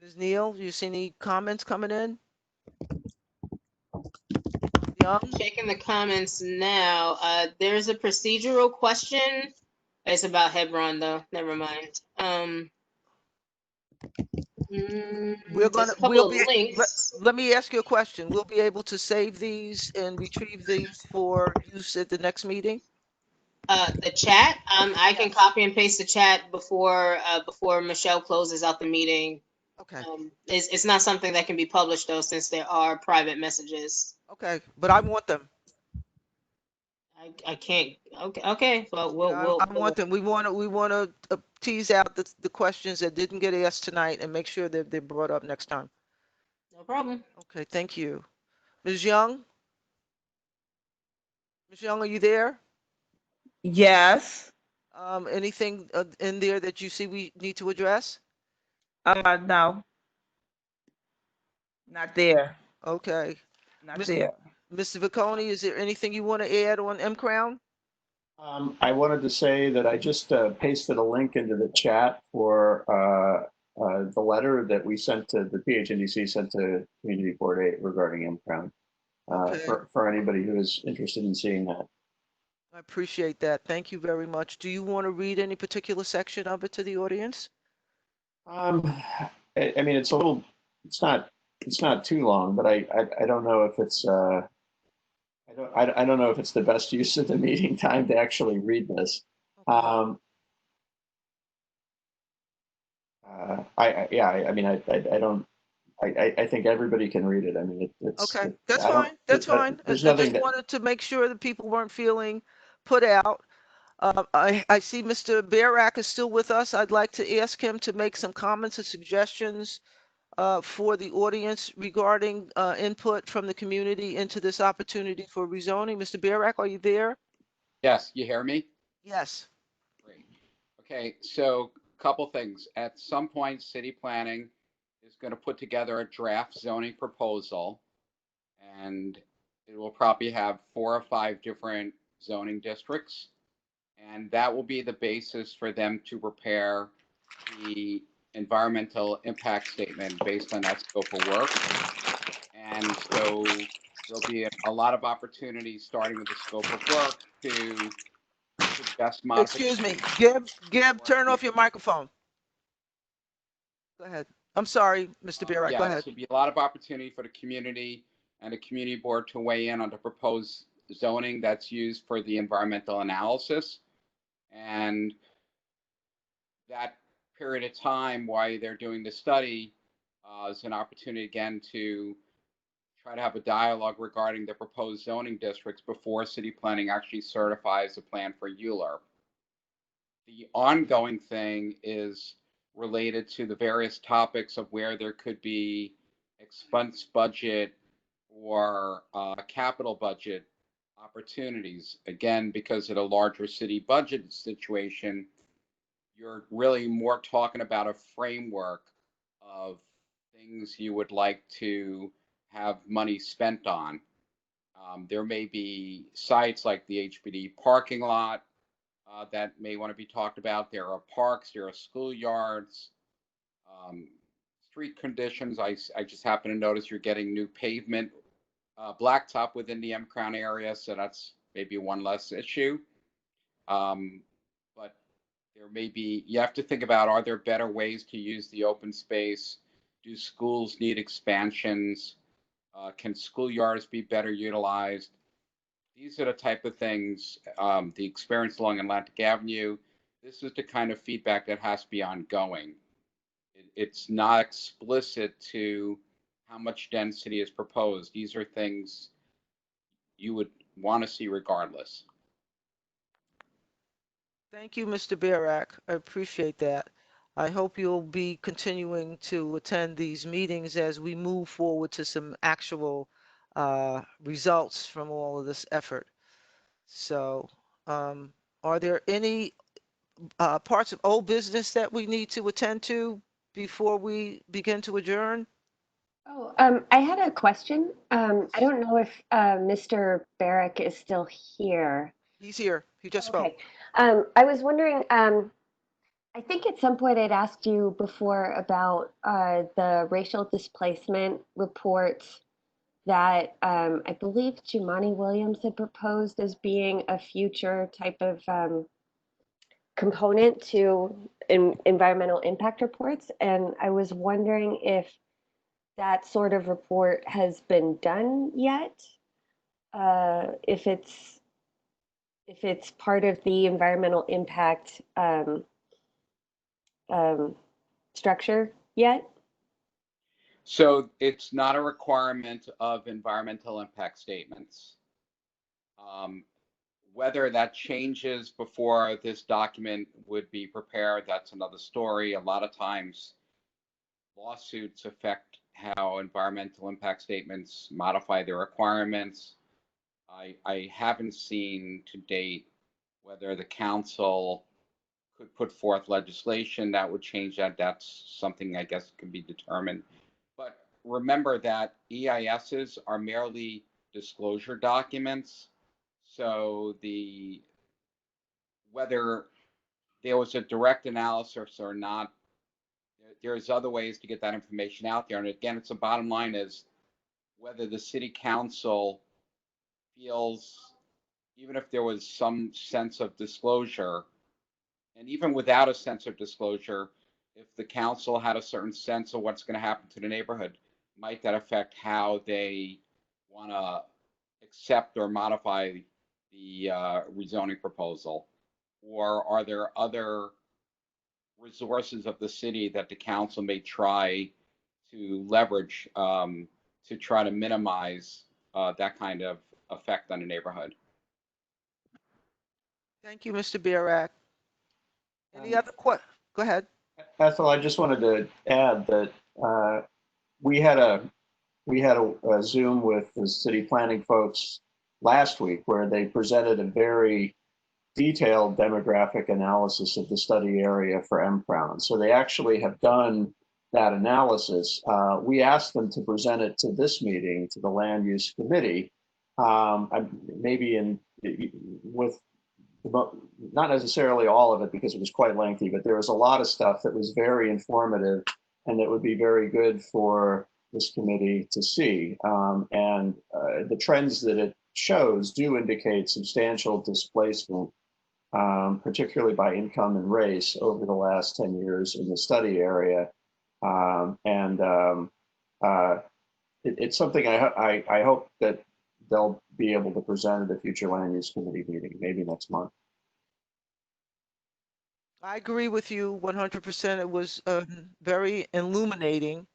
Ms. Neal, you see any comments coming in? Young? Checking the comments now. There's a procedural question. It's about Hebron though. Never mind. We're There's gonna, a couple of links. let me ask you a question. We'll be able to save these and retrieve these for use at the next meeting? The chat. I can copy and paste the chat before Michelle closes out the meeting. Okay. It's not something that can be published though, since there are private messages. Okay, but I want them. I can't. Okay. Well, I want them. We want to tease out the questions that didn't get asked tonight and make sure that they're brought up next time. No problem. Okay, thank you. Ms. Young? Ms. Young, are you there? Yes. Anything in there that you see we need to address? No. Not there. Okay. Not there. Mr. Vicconi, is there anything you want to add on M-Crown? I wanted to say that I just pasted a link into the chat for the letter that we sent to the PHNDC sent to Community Board 8 regarding M-Crown, for anybody who is interested in seeing that. I appreciate that. Thank you very much. Do you want to read any particular section of it to the audience? I mean, it's not too long, but I don't know if it's I don't know if it's the best use of the meeting time to actually read this. I think everybody can read it. I mean, okay, that's fine. That's fine. I just wanted to make sure that people weren't feeling put out. I see Mr. Barak is still with us. I'd like to ask him to make some comments and suggestions for the audience regarding input from the community into this opportunity for rezoning. Mr. Barak, are you there? Yes, you hear me? Yes. Great. Okay, so a couple things. At some point, city planning is going to put together a draft zoning proposal, and it will probably have 4 or 5 different zoning districts, and that will be the basis for them to prepare the environmental impact statement based on that scope of work. And so there'll be a lot of opportunities starting with the scope of work to suggest modifications. Excuse me, Gib, turn off your microphone. Go ahead. I'm sorry, Mr. Barak, go ahead. There'll be a lot of opportunity for the community and the community board to weigh in on the proposed zoning that's used for the environmental analysis. And that period of time while they're doing the study is an opportunity again to try to have a dialogue regarding the proposed zoning districts before city planning actually certifies a plan for ULURP. The ongoing thing is related to the various topics of where there could be expense budget or capital budget opportunities. Again, because of the larger city budget situation, you're really more talking about a framework of things you would like to have money spent on. There may be sites like the HPD parking lot that may want to be talked about. There are parks, there are schoolyards, street conditions. I just happen to notice you're getting new pavement, blacktop within the M Crown area, so that's maybe one less issue. But there may be, you have to think about, are there better ways to use the open space? Do schools need expansions? Can schoolyards be better utilized? These are the type of things, the experience along Atlantic Avenue, this is the kind of feedback that has to be ongoing. It's not explicit to how much density is proposed. These are things you would want to see regardless. Thank you, Mr. Barak. I appreciate that. I hope you'll be continuing to attend these meetings as we move forward to some actual results from all of this effort. So are there any parts of old business that we need to attend to before we begin to adjourn? Oh, I had a question. I don't know if Mr. Barrick is still here. He's here. He just spoke. Okay. I was wondering, I think at some point I'd asked you before about the racial displacement reports that I believe Jumani Williams had proposed as being a future type of component to environmental impact reports. And I was wondering if that sort of report has been done yet, if it's part of the environmental impact structure yet? So it's not a requirement of environmental impact statements. Whether that changes before this document would be prepared, that's another story. A lot of times lawsuits affect how environmental impact statements modify their requirements. I haven't seen to date whether the council could put forth legislation that would change that. That's something I guess can be determined. But remember that EISs are merely disclosure documents. So whether there was a direct analysis or not, there's other ways to get that information out there. And again, it's the bottom line is whether the city council feels, even if there was some sense of disclosure, and even without a sense of disclosure, if the council had a certain sense of what's going to happen to the neighborhood, might that affect how they want to accept or modify the rezoning proposal? Or are there other resources of the city that the council may try to leverage to try to minimize that kind of effect on the neighborhood? Thank you, Mr. Barak. Any other questions? Go ahead. Ethel, I just wanted to add that we had a Zoom with the city planning folks last week where they presented a very detailed demographic analysis of the study area for M Crown. So they actually have done that analysis. We asked them to present it to this meeting, to the Land Use Committee, maybe with not necessarily all of it because it was quite lengthy, but there was a lot of stuff that was very informative and that would be very good for this committee to see. The trends that it shows do indicate substantial displacement, particularly by income and race over the last 10 years in the study area. It's something I hope that they'll be able to present at a future land use committee meeting, maybe next month. I agree with you 100%. It was very illuminating,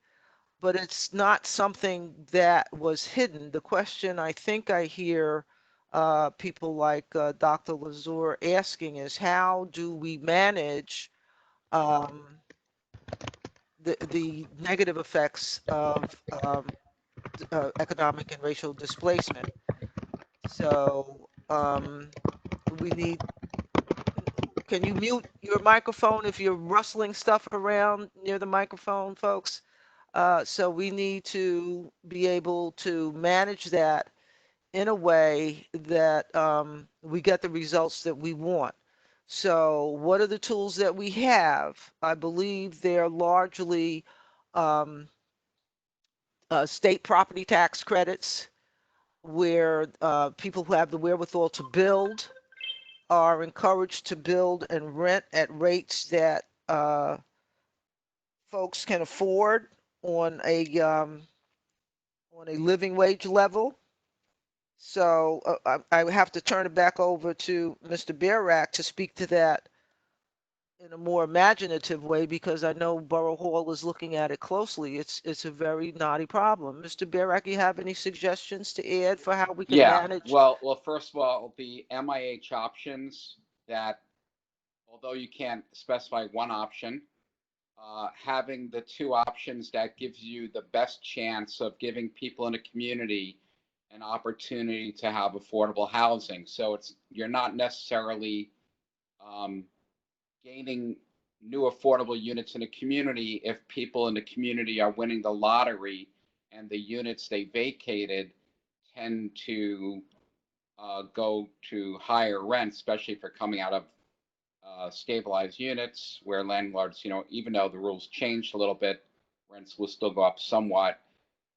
but it's not something that was hidden. The question I think I hear people like Dr. Lazur asking is how do we manage the negative effects of economic and racial displacement. So we need, can you mute your microphone if you're rustling stuff around near the microphone, folks? So we need to be able to manage that in a way that we get the results that we want. So what are the tools that we have? I believe they're largely state property tax credits, where people who have the wherewithal to build are encouraged to build and rent at rates that folks can afford on a living wage level. So I would have to turn it back over to Mr. Barack to speak to that in a more imaginative way, because I know Borough Hall is looking at it closely. It's a very knotty problem. Mr. Barack, you have any suggestions to add for how we can Yeah, manage? well, first of all, the MIH options that, although you can't specify one option, having the two options that gives you the best chance of giving people in a community an opportunity to have affordable housing. So you're not necessarily gaining new affordable units in a community if people in the community are winning the lottery and the units they vacated tend to go to higher rent, especially if you're coming out of stabilized units where landlords, even though the rules changed a little bit, rents will still go up somewhat.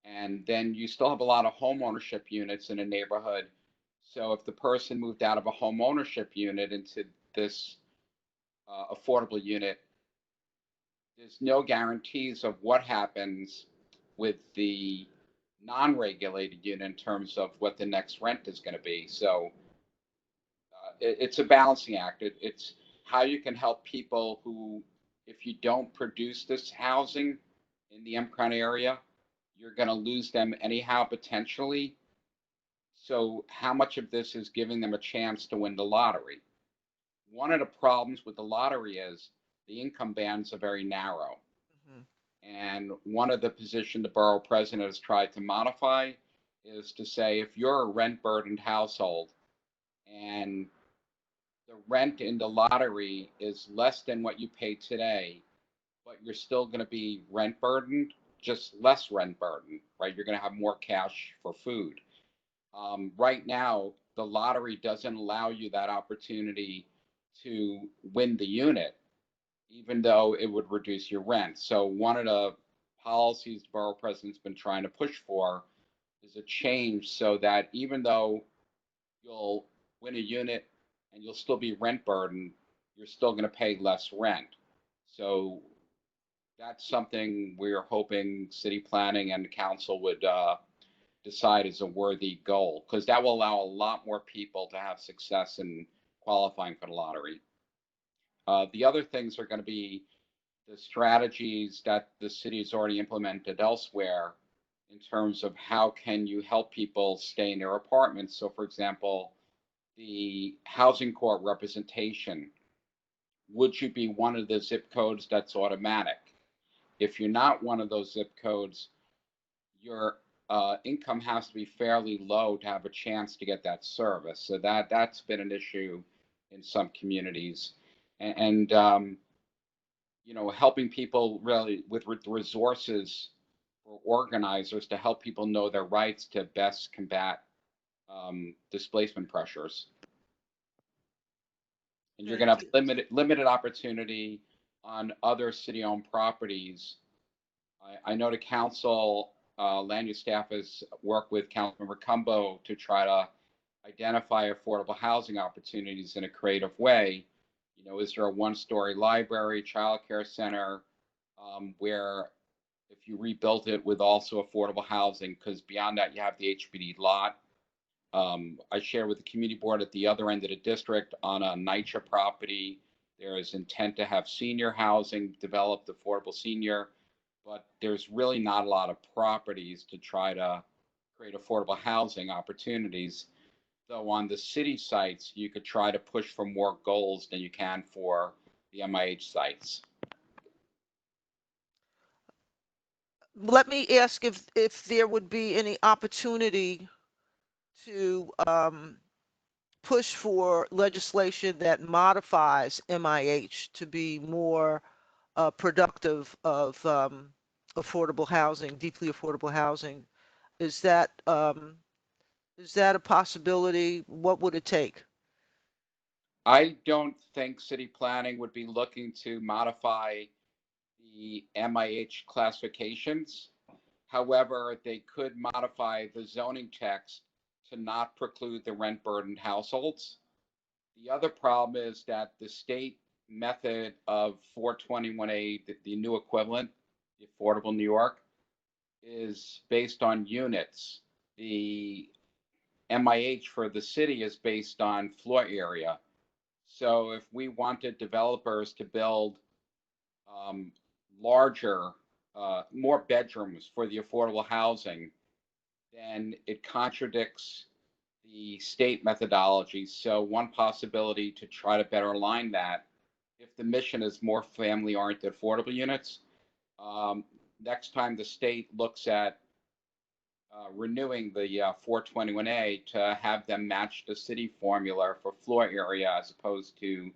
And then you still have a lot of home ownership units in a neighborhood. So if the person moved out of a home ownership unit into this affordable unit, there's no guarantees of what happens with the non-regulated unit in terms of what the next rent is going to be. So it's a balancing act. It's how you can help people who, if you don't produce this housing in the MCRON area, you're going to lose them anyhow, potentially. So how much of this is giving them a chance to win the lottery? One of the problems with the lottery is the income bands are very narrow. And one of the positions the borough president has tried to modify is to say, if you're a rent burdened household and the rent in the lottery is less than what you pay today, but you're still going to be rent burdened, just less rent burdened, right? You're going to have more cash for food. Right now, the lottery doesn't allow you that opportunity to win the unit, even though it would reduce your rent. So one of the policies the borough president's been trying to push for is a change so that even though you'll win a unit and you'll still be rent burdened, you're still going to pay less rent. So that's something we're hoping city planning and the council would decide is a worthy goal, because that will allow a lot more people to have success in qualifying for the lottery. The other things are going to be the strategies that the city has already implemented elsewhere in terms of how can you help people stay in their apartments. So for example, the housing court representation, would you be one of the zip codes that's automatic? If you're not one of those zip codes, your income has to be fairly low to have a chance to get that service. So that's been an issue in some communities. And helping people really with the resources for organizers to help people know their rights to best combat displacement pressures. And you're going to have limited opportunity on other city-owned properties. I know the council land use staff has worked with Councilmember Cumbo to try to identify affordable housing opportunities in a creative way. Is there a one-story library, childcare center, where if you rebuilt it with also affordable housing, because beyond that you have the HPD lot. I share with the community board at the other end of the district on a NYCHA property. There is intent to have senior housing developed, affordable senior, but there's really not a lot of properties to try to create affordable housing opportunities. Though on the city sites, you could try to push for more goals than you can for the MIH sites. Let me ask if there would be any opportunity to push for legislation that modifies MIH to be more productive of affordable housing, deeply affordable housing. Is that Is that a possibility? What would it take? I don't think city planning would be looking to modify the MIH classifications. However, they could modify the zoning text to not preclude the rent burdened households. The other problem is that the state method of 421A, the new equivalent, the Affordable New York, is based on units. The MIH for the city is based on floor area. So if we wanted developers to build larger, more bedrooms for the affordable housing, then it contradicts the state methodology. So one possibility to try to better align that, if the mission is more family-oriented affordable units, next time the state looks at renewing the 421A, to have them match the city formula for floor area as opposed to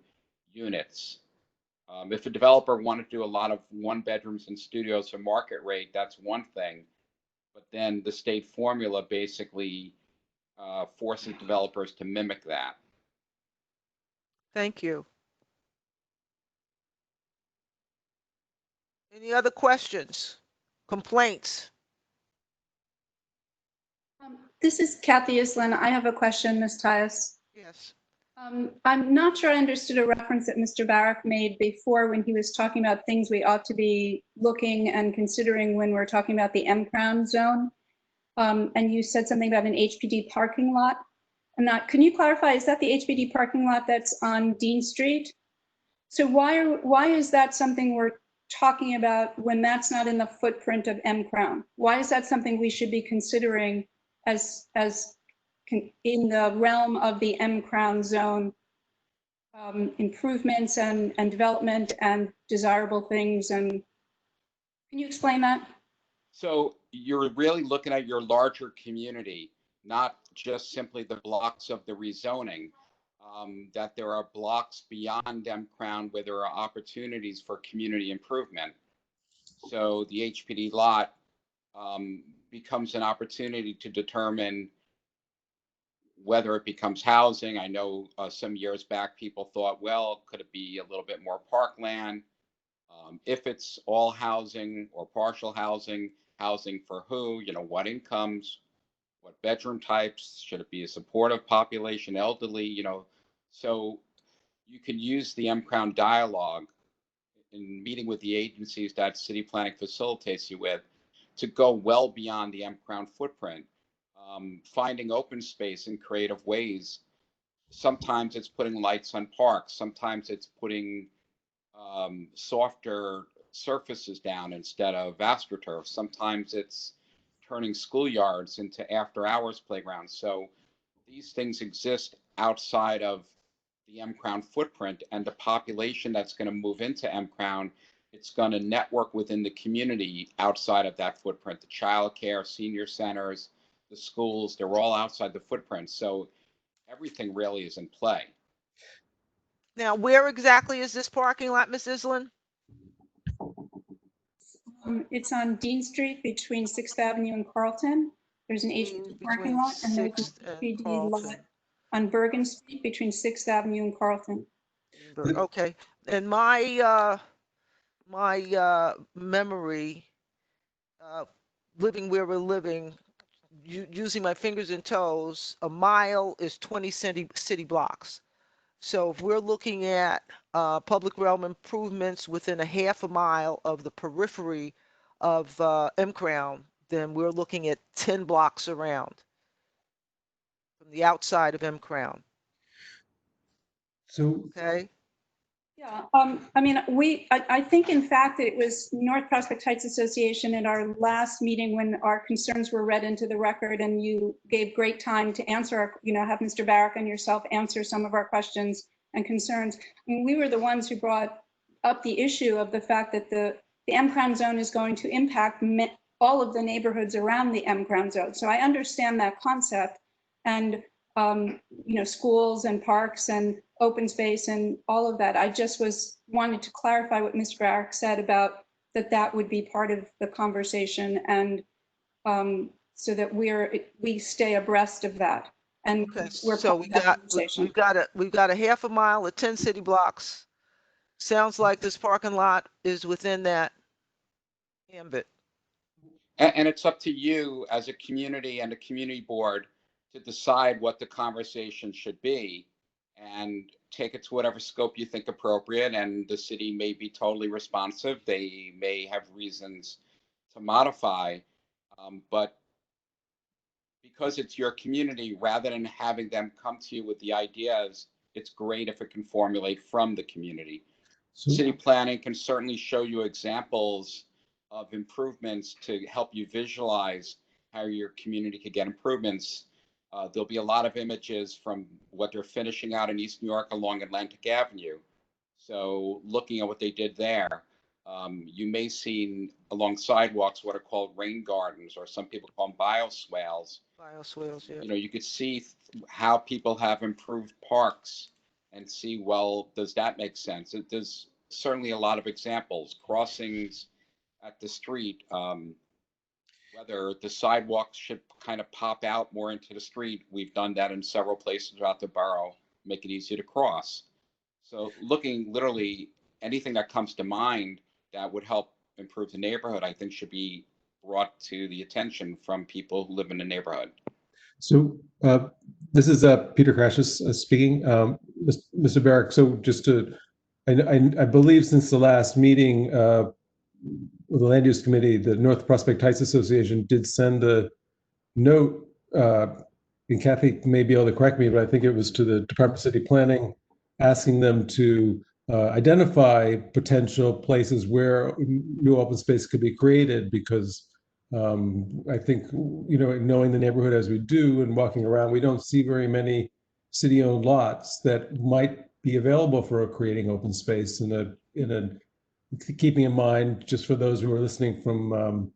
units. If a developer wanted to do a lot of one bedrooms and studios for market rate, that's one thing. But then the state formula basically forces developers to mimic that. Thank you. Any other questions, complaints? This is Kathy Islin. I have a question, Ms. Tyus. Yes. I'm not sure I understood a reference that Mr. Barrack made before when he was talking about things we ought to be looking and considering when we're talking about the M-Crown zone. And you said something about an HPD parking lot. Can you clarify, is that the HPD parking lot that's on Dean Street? So why is that something we're talking about when that's not in the footprint of M-Crown? Why is that something we should be considering as in the realm of the M-Crown zone improvements and development and desirable things? And can you explain that? So you're really looking at your larger community, not just simply the blocks of the rezoning, that there are blocks beyond M-Crown where there are opportunities for community improvement. So the HPD lot becomes an opportunity to determine whether it becomes housing. I know some years back, people thought, well, could it be a little bit more parkland? If it's all housing or partial housing, housing for who, what incomes, what bedroom types, should it be a supportive population, elderly, so you can use the M-Crown dialogue in meeting with the agencies that city planning facilitates you with to go well beyond the M-Crown footprint, finding open space in creative ways. Sometimes it's putting lights on parks. Sometimes it's putting softer surfaces down instead of astroturf. Sometimes it's turning schoolyards into after-hours playgrounds. So these things exist outside of the M-Crown footprint, and the population that's going to move into M-Crown, it's going to network within the community outside of that footprint. The childcare, senior centers, the schools, they're all outside the footprint. So everything really is in play. Now, where exactly is this parking lot, Ms. Islin? It's on Dean Street between 6th Avenue and Carlton. There's an HPD parking lot and there's an HPD lot on Bergen Street between 6th Avenue and Carlton. Okay, and my memory, living where we're living, using my fingers and toes, a mile is 20 city blocks. So if we're looking at public realm improvements within a half a mile of the periphery of M-Crown, then we're looking at 10 blocks around from the outside of M-Crown. So, okay. Yeah, I mean, I think in fact it was North Prospect Heights Association at our last meeting when our concerns were read into the record, and you gave great time to answer, have Mr. Barrack and yourself answer some of our questions and concerns. I mean, we were the ones who brought up the issue of the fact that the M-Crown zone is going to impact all of the neighborhoods around the M-Crown zone. So I understand that concept, and schools and parks and open space and all of that. I just wanted to clarify what Mr. Barrack said about that would be part of the conversation. And so that we stay abreast of that. And Okay, we're so part of that conversation. we've got a half a mile of 10 city blocks. Sounds like this parking lot is within that ambit. And it's up to you as a community and a community board to decide what the conversation should be and take it to whatever scope you think appropriate. And the city may be totally responsive. They may have reasons to modify, but because it's your community, rather than having them come to you with the ideas, it's great if it can formulate from the community. So- City planning can certainly show you examples of improvements to help you visualize how your community could get improvements. There'll be a lot of images from what they're finishing out in East New York along Atlantic Avenue. So looking at what they did there, you may see along sidewalks what are called rain gardens, or some people call them bioswales. Bioswales, yeah. You know, you could see how people have improved parks and see, well, does that make sense? There's certainly a lot of examples, crossings at the street, whether the sidewalks should kind of pop out more into the street. We've done that in several places throughout the borough, make it easy to cross. So looking literally anything that comes to mind that would help improve the neighborhood, I think should be brought to the attention from people who live in the neighborhood. So this is Peter Krashis speaking. Mr. Barrick, so just to, I believe since the last meeting, with the Land Use Committee, the North Prospect Heights Association did send a note, and Kathy may be able to correct me, but I think it was to the Department of City Planning, asking them to identify potential places where new open space could be created, because I think, you know, knowing the neighborhood as we do and walking around, we don't see very many city-owned lots that might be available for creating open space in a keeping in mind, just for those who are listening from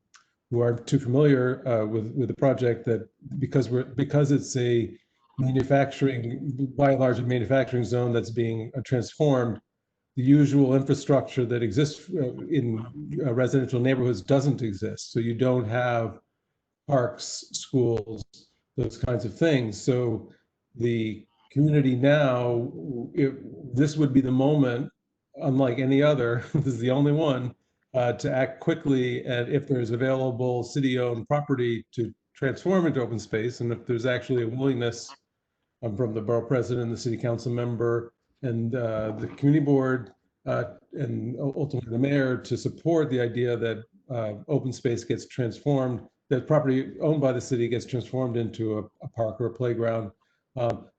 who aren't too familiar with the project, that because it's a manufacturing, by and large, a manufacturing zone that's being transformed, the usual infrastructure that exists in residential neighborhoods doesn't exist. So you don't have parks, schools, those kinds of things. So the community now, this would be the moment, unlike any other, this is the only one, to act quickly, and if there's available city-owned property to transform into open space, and if there's actually a willingness from the borough president, the city council member, and the community board, and ultimately the mayor, to support the idea that open space gets transformed, that property owned by the city gets transformed into a park or a playground.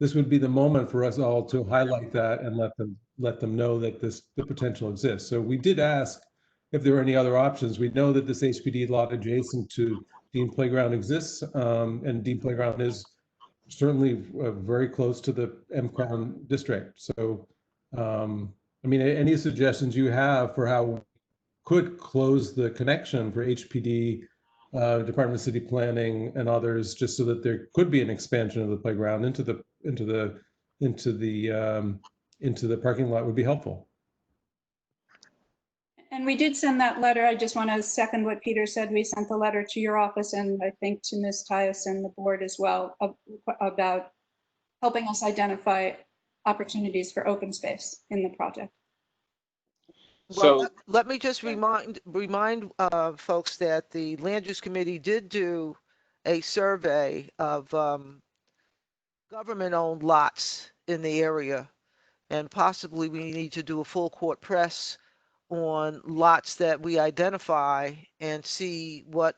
This would be the moment for us all to highlight that and let them know that the potential exists. So we did ask if there were any other options. We know that this HPD lot adjacent to Dean Playground exists, and Dean Playground is certainly very close to the M-Crown district. So, I mean, any suggestions you have for how we could close the connection for HPD, Department of City Planning, and others, just so that there could be an expansion of the playground into the parking lot, would be helpful. And we did send that letter. I just want to second what Peter said. We sent the letter to your office, and I think to Ms. Tyus and the board as well, about helping us identify opportunities for open space in the project. Well, So let me just remind folks that the Land Use Committee did do a survey of government-owned lots in the area, and possibly we need to do a full court press on lots that we identify and see what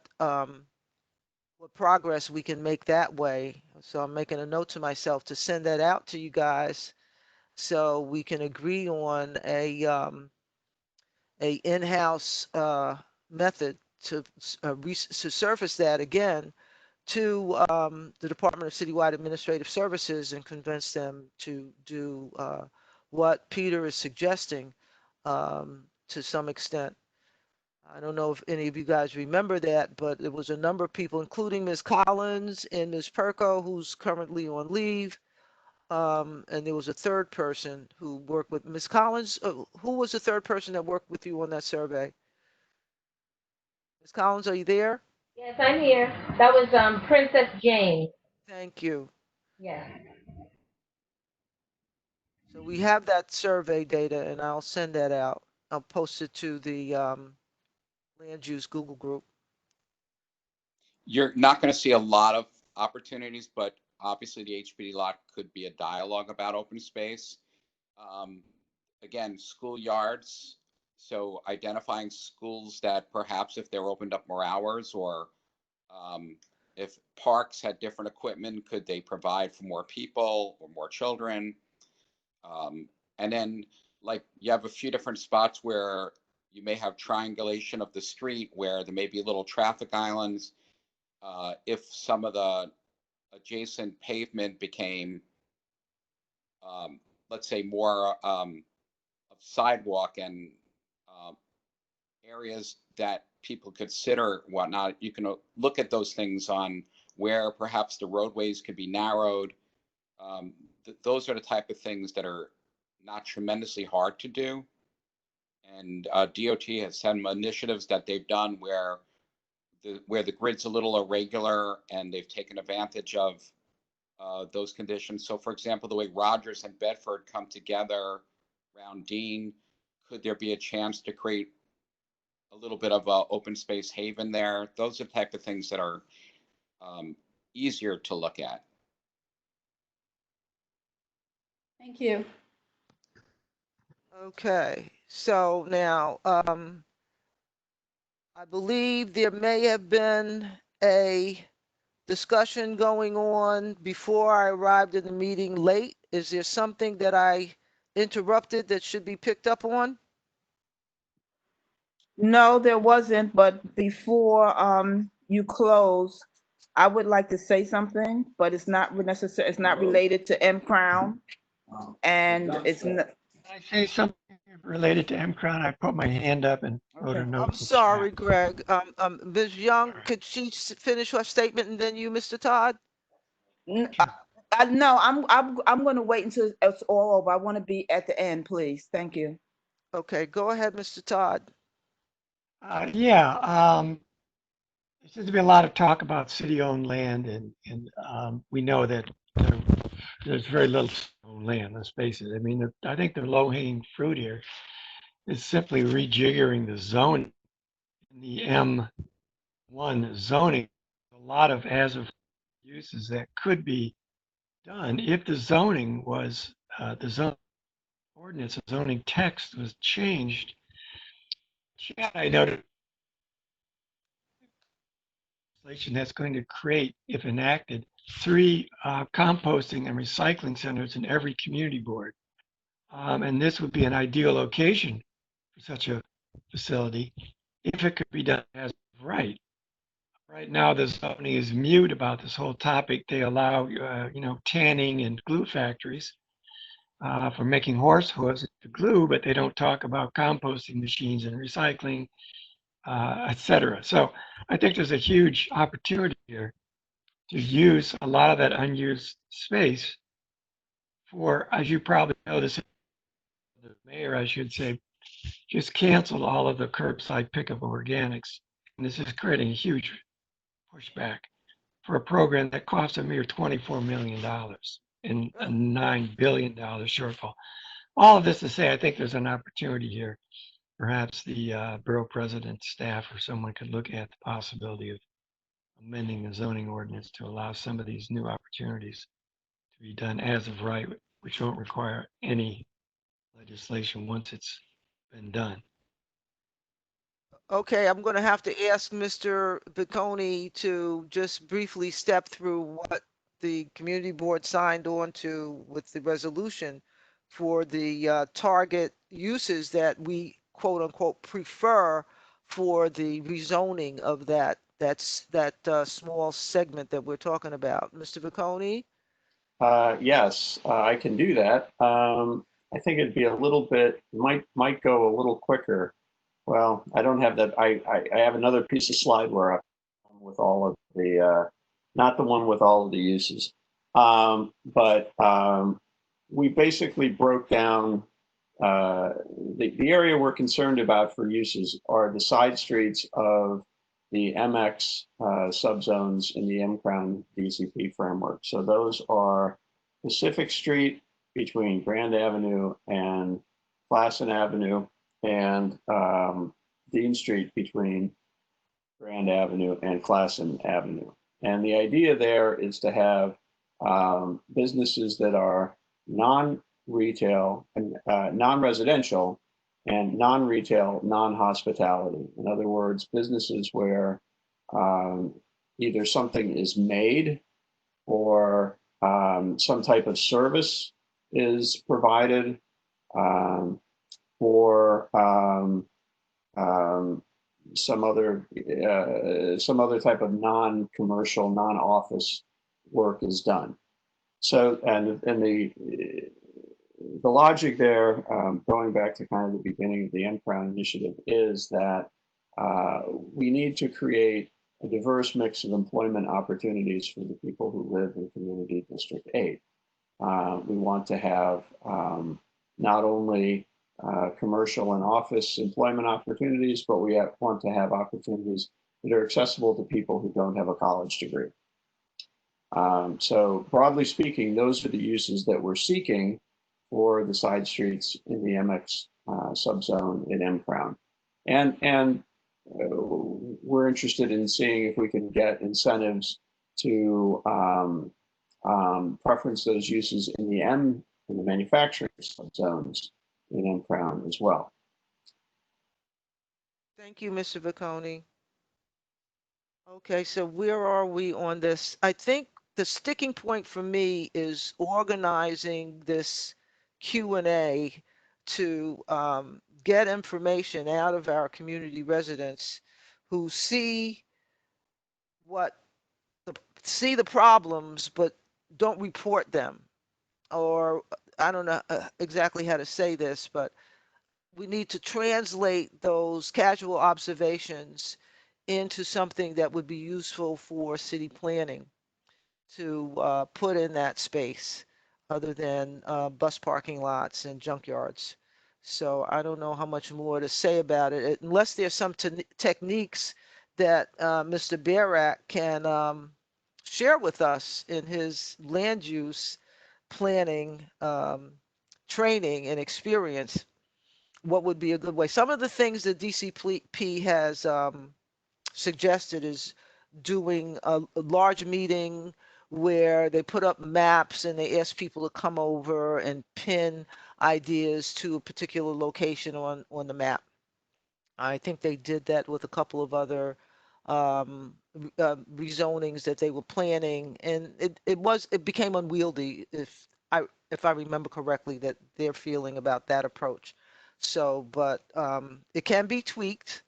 progress we can make that way. So I'm making a note to myself to send that out to you guys, so we can agree on a in-house method to surface that again to the Department of Citywide Administrative Services and convince them to do what Peter is suggesting to some extent. I don't know if any of you guys remember that, but there was a number of people, including Ms. Collins and Ms. Perko, who's currently on leave. And there was a third person who worked with Ms. Collins. Who was the third person that worked with you on that survey? Ms. Collins, are you there? Yes, I'm here. That was Princess Jane. Thank you. Yes. So we have that survey data and I'll send that out. I'll post it to the land use Google group. You're not going to see a lot of opportunities, but obviously the HPD lot could be a dialogue about open space. Again, schoolyards. So identifying schools that perhaps if they're opened up more hours, or if parks had different equipment, could they provide for more people or more children? And then, like, you have a few different spots where you may have triangulation of the street where there may be little traffic islands. If some of the adjacent pavement became, let's say, more of sidewalk and areas that people consider whatnot, you can look at those things on where perhaps the roadways could be narrowed. Those are the type of things that are not tremendously hard to do. And DOT has some initiatives that they've done where the grid's a little irregular and they've taken advantage of those conditions. So for example, the way Rogers and Bedford come together around Dean, could there be a chance to create a little bit of a open space haven there? Those are the type of things that are easier to look at. Thank you. Okay, so now, I believe there may have been a discussion going on before I arrived in the meeting late. Is there something that I interrupted that should be picked up on? No, there wasn't, but before you close, I would like to say something, but it's not necessary, it's not related to M Crown. And it's not, I say something related to M-Crown? I put my hand up and wrote a note. I'm sorry, Greg. Ms. Young, could she finish her statement and then you, Mr. Todd? no, I'm gonna wait until it's all over. I want to be at the end, please. Thank you. Okay, go ahead, Mr. Todd. There seems to be a lot of talk about city-owned land, and we know that there's very little owned land, let's face it. I mean, I think the low-hanging fruit here is simply rejiggering the zone. In the M1 zoning, a lot of as-of uses that could be done if the zoning was, the zone ordinance, the zoning text was changed. Yeah, I noted legislation that's going to create, if enacted, 3 composting and recycling centers in every community board. And this would be an ideal location for such a facility if it could be done as right. Right now, the zoning is mute about this whole topic. They allow, tanning and glue factories for making horse hooves to glue, but they don't talk about composting machines and recycling, et cetera. So I think there's a huge opportunity here to use a lot of that unused space for, as you probably know, the mayor, I should say, just canceled all of the curbside pickup of organics. And this is creating a huge pushback for a program that costs a mere $24 million and a $9 billion shortfall. All of this to say, I think there's an opportunity here. Perhaps the borough president's staff or someone could look at the possibility of amending the zoning ordinance to allow some of these new opportunities to be done as of right, which won't require any legislation once it's been done. Okay, I'm going to have to ask Mr. Bicconi to just briefly step through what the community board signed on to with the resolution for the target uses that we quote unquote prefer for the rezoning of that small segment that we're talking about. Mr. Bicconi? Yes, I can do that. I think it'd be a little bit, might go a little quicker. Well, I don't have that. I have another piece of slideware up with all of the, not the one with all of the uses. But we basically broke down the area we're concerned about for uses are the side streets of the MX subzones in the M-Crown DCP framework. So those are Pacific Street between Grand Avenue and Classen Avenue, and Dean Street between Grand Avenue and Classen Avenue. And the idea there is to have businesses that are non-retail and non-residential and non-retail, non-hospitality. In other words, businesses where either something is made or some type of service is provided, or some other type of non-commercial, non-office work is done. So, and the logic there, going back to kind of the beginning of the M-Crown initiative, is that we need to create a diverse mix of employment opportunities for the people who live in Community District 8. We want to have not only commercial and office employment opportunities, but we want to have opportunities that are accessible to people who don't have a college degree. So broadly speaking, those are the uses that we're seeking for the side streets in the MX subzone in M-Crown. And we're interested in seeing if we can get incentives to preference those uses in the manufacturing subzones in M-Crown as well. Thank you, Mr. Vicconi. Okay, so where are we on this? I think the sticking point for me is organizing this Q&A to get information out of our community residents who see the problems but don't report them. Or I don't know exactly how to say this, but we need to translate those casual observations into something that would be useful for city planning to put in that space, other than bus parking lots and junkyards. So I don't know how much more to say about it, unless there's some techniques that Mr. Barak can share with us in his land use planning training and experience. What would be a good way? Some of the things that DCP has suggested is doing a large meeting where they put up maps and they ask people to come over and pin ideas to a particular location on the map. I think they did that with a couple of other rezonings that they were planning, and it became unwieldy, if I remember correctly, that their feeling about that approach. So, but it can be tweaked.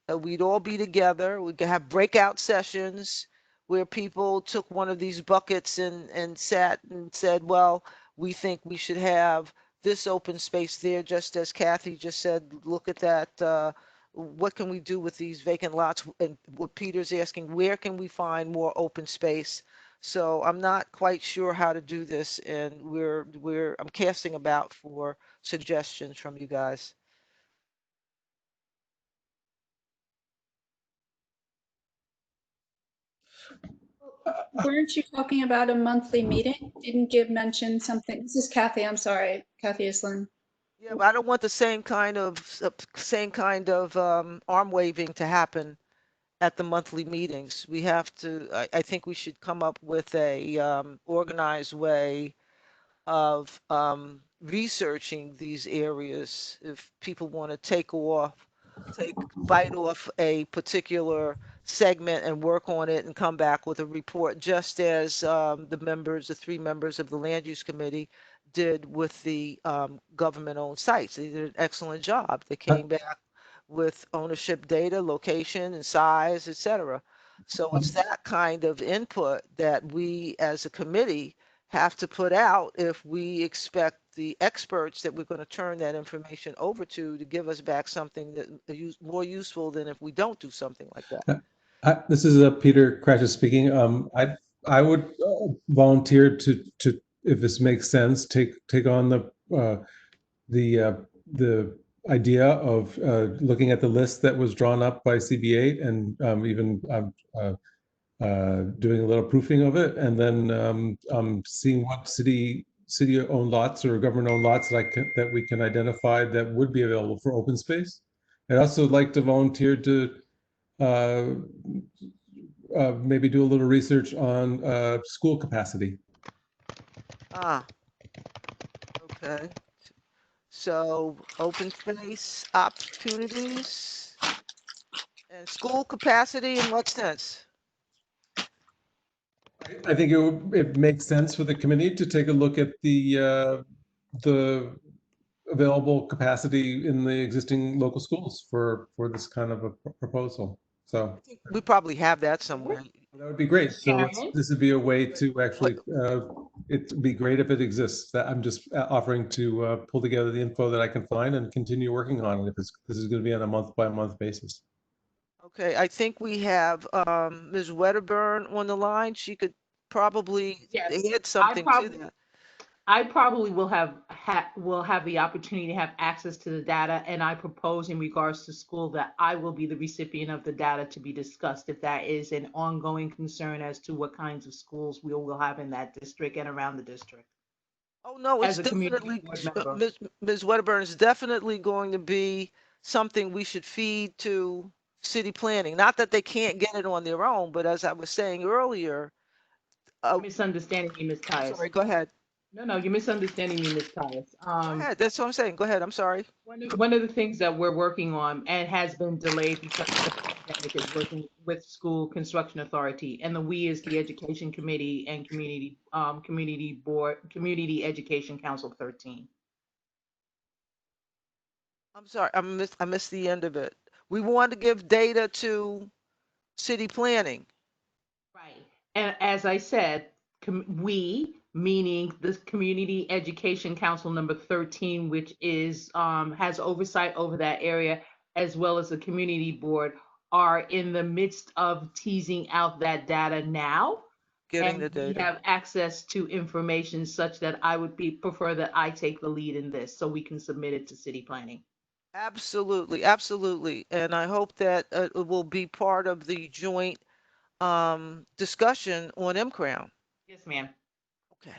We'd all be together. We could have breakout sessions where people took one of these buckets and sat and said, well, we think we should have this open space there, just as Kathy just said, look at that. What can we do with these vacant lots? And what Peter's asking, where can we find more open space? So I'm not quite sure how to do this, and I'm casting about for suggestions from you guys. Weren't you talking about a monthly meeting? Didn't Gib mention something? This is Kathy, I'm sorry, Kathy Islin. Yeah, but I don't want the same kind of arm waving to happen at the monthly meetings. We have to, I think we should come up with a organized way of researching these areas. If people want to bite off a particular segment and work on it and come back with a report, just as the 3 members of the land use committee did with the government-owned sites. They did an excellent job. They came back with ownership data, location and size, etc. So it's that kind of input that we as a committee have to put out if we expect the experts that we're going to turn that information over to give us back something that is more useful than if we don't do something like that. This is Peter Cratchit speaking. I would volunteer to, if this makes sense, take on the idea of looking at the list that was drawn up by CB8 and even doing a little proofing of it, and then seeing what city-owned lots or government-owned lots that we can identify that would be available for open space. I'd also like to volunteer to maybe do a little research on school capacity. Ah, okay. So open space opportunities and school capacity in what sense? I think it makes sense for the committee to take a look at the available capacity in the existing local schools for this kind of a proposal. So We probably have that somewhere. that would be great. So Sharon? this would be a way to actually, it'd be great if it exists. That I'm just offering to pull together the info that I can find and continue working on it if this is going to be on a month-by-month basis. Okay, I think we have Ms. Wedderburn on the line. She could probably Yes, add something to probably- that. I probably will have the opportunity to have access to the data, and I propose in regards to school that I will be the recipient of the data to be discussed if that is an ongoing concern as to what kinds of schools we will have in that district and around the district. Oh, no, it's As a community definitely, board member. Ms. Wedderburn is definitely going to be something we should feed to city planning. Not that they can't get it on their own, but as I was saying earlier, Misunderstanding me, Ms. Tyus. sorry, go ahead. No, you're misunderstanding me, Ms. Tyus. Go ahead, that's what I'm saying. Go ahead, I'm sorry. One of the things that we're working on and has been delayed because of the pandemic is working with School Construction Authority, and the we is the Education Committee and Community Board, Community Education Council 13. I'm sorry, I missed the end of it. We want to give data to city planning. Right. And as I said, we, meaning the Community Education Council number 13, which is has oversight over that area, as well as the community board, are in the midst of teasing out that data now. Getting the And data. we have access to information such that I would prefer that I take the lead in this so we can submit it to city planning. Absolutely, absolutely. And I hope that it will be part of the joint discussion on M-Crown. Yes, ma'am. Okay,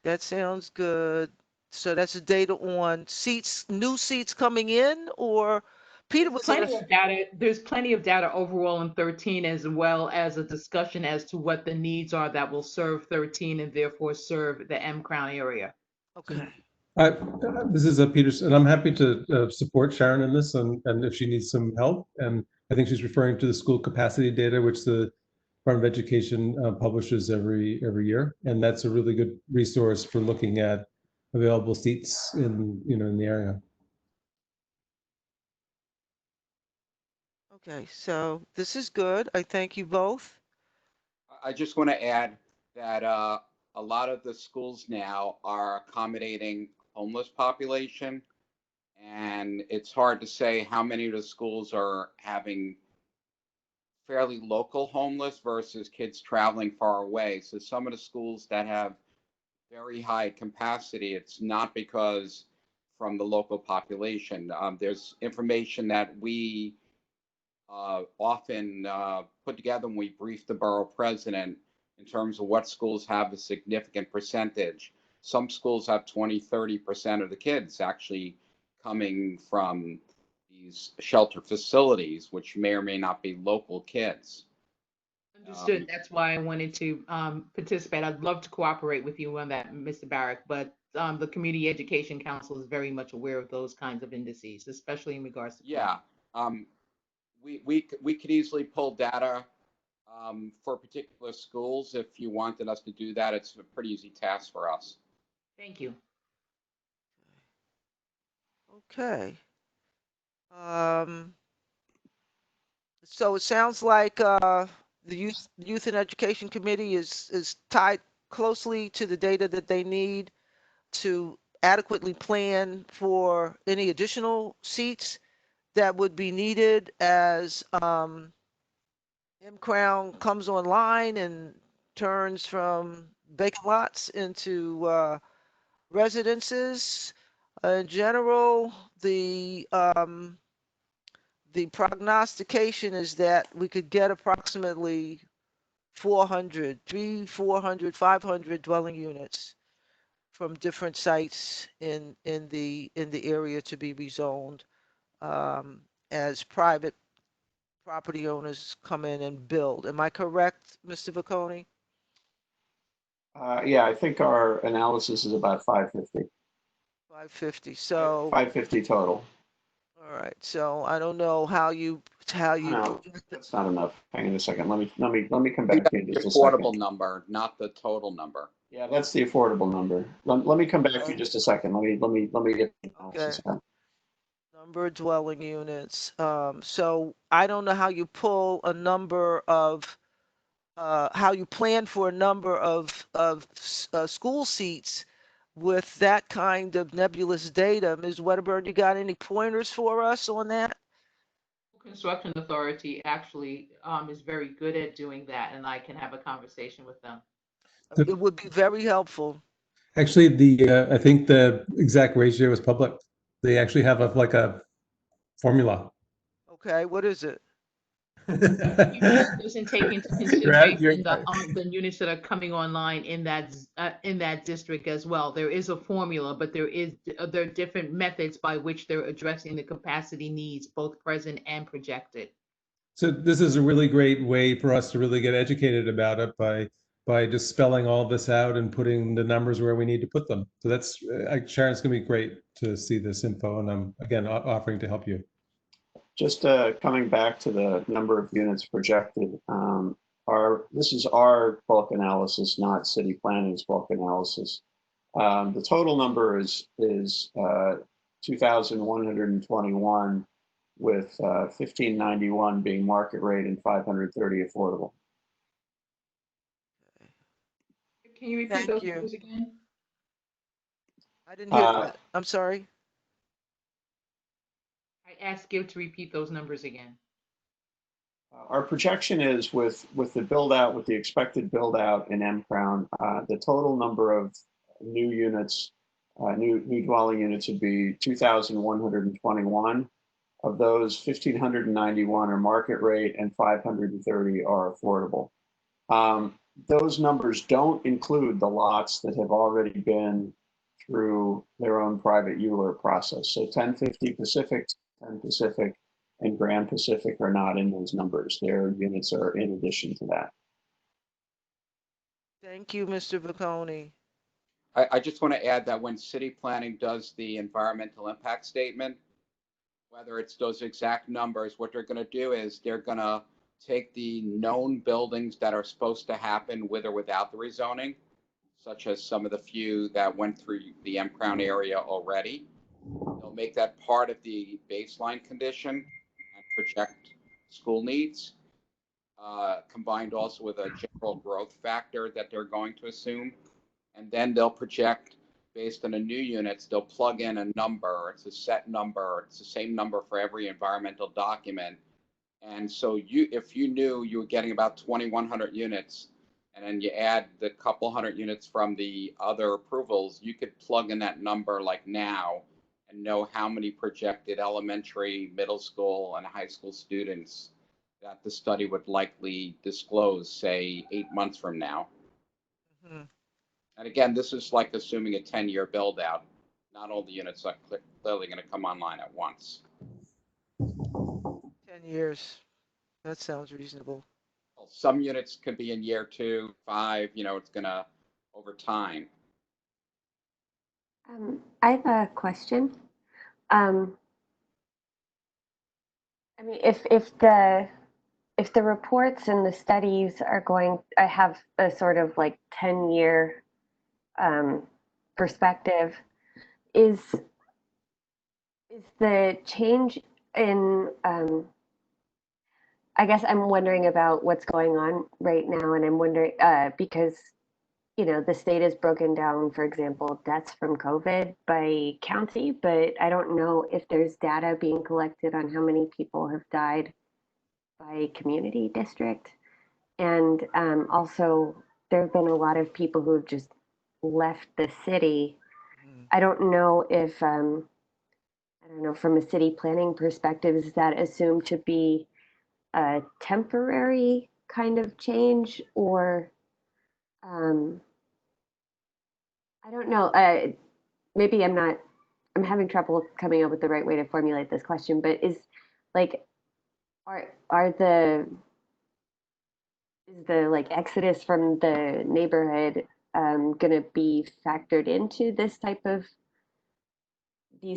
that sounds good. So that's the data on seats, new seats coming in, or Peter was Plenty of data. There's plenty of data overall in 13, as well as a discussion as to what the needs are that will serve 13 and therefore serve the M-Crown area. Okay. This is Peter, and I'm happy to support Sharon in this, and if she needs some help. And I think she's referring to the school capacity data, which the Department of Education publishes every year, and that's a really good resource for looking at available seats in the area. Okay, so this is good. I thank you both. I just want to add that a lot of the schools now are accommodating homeless population, and it's hard to say how many of the schools are having fairly local homeless versus kids traveling far away. So some of the schools that have very high capacity, it's not because from the local population. There's information that we often put together when we brief the borough president in terms of what schools have a significant percentage. Some schools have 20-30% of the kids actually coming from these shelter facilities, which may or may not be local kids. Understood. That's why I wanted to participate. I'd love to cooperate with you on that, Mr. Barrick, but the Community Education Council is very much aware of those kinds of indices, especially in regards to. Yeah. We could easily pull data for particular schools. If you wanted us to do that, it's a pretty easy task for us. Thank you. Okay. So it sounds like the Youth and Education Committee is tied closely to the data that they need to adequately plan for any additional seats that would be needed as M-Crown comes online and turns from vacant lots into residences. In general, the prognostication is that we could get approximately 400, 500 dwelling units from different sites in the area to be rezoned, as private property owners come in and build. Am I correct, Mr. Vacconi? Yeah, I think our analysis is about 550. 550. So, 550 total. all right. So I don't know how you No, that's not enough. Hang on a second. Let me come back to you in The just a affordable second. number, not the total number. Yeah, that's the affordable number. Let me come back to you in just a second. Let me get the analysis done. number of dwelling units. So I don't know how you pull a number of, how you plan for a number of school seats with that kind of nebulous data. Ms. Wedderburn, you got any pointers for us on that? Construction Authority actually is very good at doing that, and I can have a conversation with them. It would be very helpful. Actually, I think the exact ratio is public. They actually have like a formula. Okay, what is it? Doesn't take into consideration the units that are coming online in that district as well. There is a formula, but there are different methods by which they're addressing the capacity needs, both present and projected. So this is a really great way for us to really get educated about it by just spelling all this out and putting the numbers where we need to put them. So that's Sharon's going to be great to see this info, and I'm again offering to help you. Just coming back to the number of units projected, this is our bulk analysis, not city planning's bulk analysis. The total number is 2,121, with 1,591 being market rate and 530 affordable. Can you repeat those numbers again? I didn't hear that. I'm sorry. I asked Gil to repeat those numbers again. Our projection is with the build out, with the expected build out in M Crown, the total number of new units, new dwelling units would be 2,121. Of those, 1,591 are market rate and 530 are affordable. Those numbers don't include the lots that have already been through their own private ULURP process. So 1050 Pacific, 10 Pacific, and Grand Pacific are not in those numbers. Their units are in addition to that. Thank you, Mr. Vacconi. I just want to add that when city planning does the environmental impact statement, whether it's those exact numbers, what they're going to do is they're going to take the known buildings that are supposed to happen with or without the rezoning, such as some of the few that went through the M Crown area already. They'll make that part of the baseline condition and project school needs, combined also with a general growth factor that they're going to assume. And then they'll project based on the new units, they'll plug in a number. It's a set number. It's the same number for every environmental document. And so if you knew you were getting about 2,100 units, and then you add the couple hundred units from the other approvals, you could plug in that number like now and know how many projected elementary, middle school, and high school students that the study would likely disclose, say, 8 months from now. Mm-hmm. And again, this is like assuming a 10-year build out. Not all the units are clearly going to come online at once. 10 years. That sounds reasonable. Well, some units could be in year 2, 5, it's going to over time. I have a question. I mean, if the reports and the studies are going, I have a sort of like 10-year perspective, is the change in, I guess I'm wondering about what's going on right now, and I'm wondering, because, the state has broken down, for example, deaths from COVID by county, but I don't know if there's data being collected on how many people have died by community district. And also, there have been a lot of people who have just left the city I don't know if, I don't know, from a city planning perspective, is that assumed to be a temporary kind of change, or I don't know. Maybe I'm having trouble coming up with the right way to formulate this question, but is like, are is the like exodus from the neighborhood going to be factored into these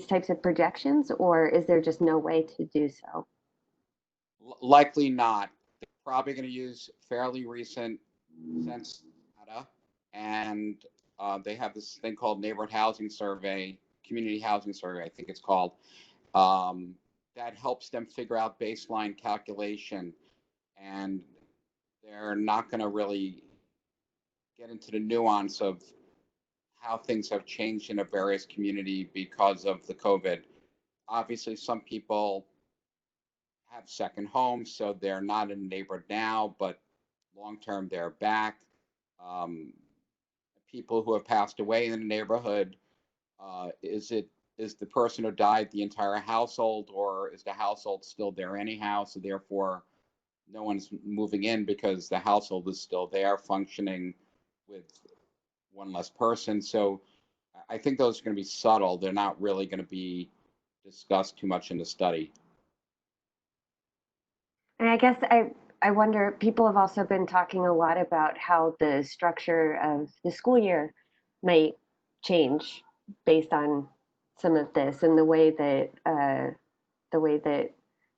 types of projections, or is there just no way to do so? Likely not. They're probably going to use fairly recent census data, and they have this thing called neighborhood housing survey, community housing survey, I think it's called, that helps them figure out baseline calculation. And they're not going to really get into the nuance of how things have changed in a various community because of the COVID. Obviously, some people have second homes, so they're not in the neighborhood now, but long-term they're back. People who have passed away in the neighborhood, is the person who died the entire household, or is the household still there anyhow? So therefore, no one's moving in because the household is still there, functioning with one less person. So I think those are going to be subtle. They're not really going to be discussed too much in the study. And I guess I wonder, people have also been talking a lot about how the structure of the school year might change based on some of this, and the way that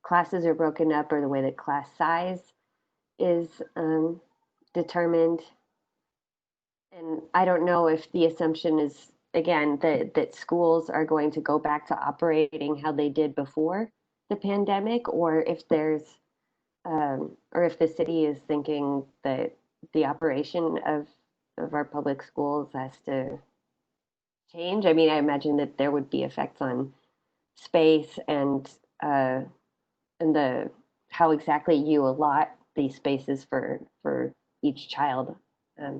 classes are broken up, or the way that class size is determined. And I don't know if the assumption is, again, that schools are going to go back to operating how they did before the pandemic, or if the city is thinking that the operation of our public schools has to change. I mean, I imagine that there would be effects on space and how exactly you allot these spaces for each child. I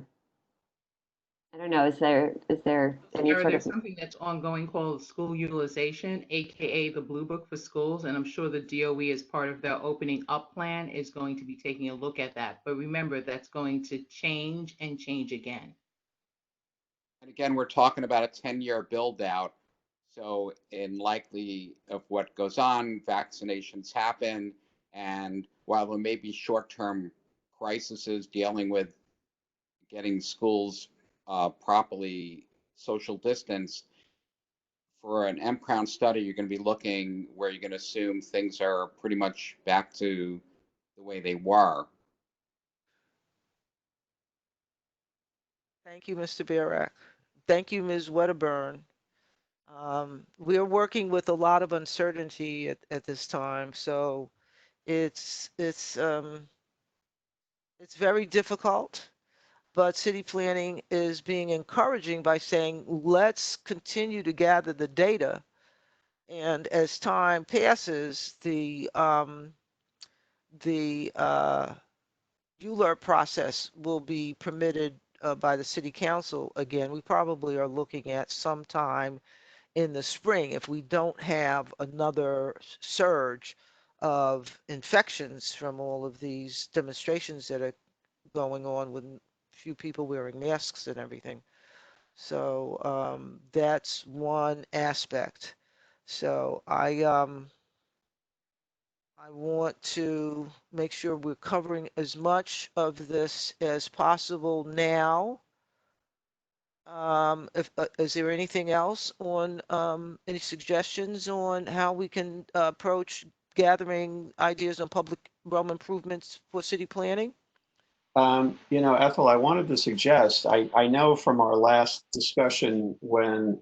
don't know. Is there any Sarah, sort there's of something that's ongoing called school utilization, AKA the Blue Book for schools, and I'm sure the DOE, as part of their opening up plan, is going to be taking a look at that. But remember, that's going to change and change again. And again, we're talking about a 10-year build out. So in likely of what goes on, vaccinations happen. And while there may be short-term crises dealing with getting schools properly social distanced, for an M-Crown study, you're going to be looking where you're going to assume things are pretty much back to the way they were. Thank you, Mr. Barak. Thank you, Ms. Wedderburn. We are working with a lot of uncertainty at this time, so it's very difficult. But city planning is being encouraging by saying, let's continue to gather the data. And as time passes, the ULURP process will be permitted by the city council again. We probably are looking at sometime in the spring, if we don't have another surge of infections from all of these demonstrations that are going on with few people wearing masks and everything. So that's one aspect. So I want to make sure we're covering as much of this as possible now. Is there anything else on any suggestions on how we can approach gathering ideas on public realm improvements for city planning? Ethel, I wanted to suggest, I know from our last discussion when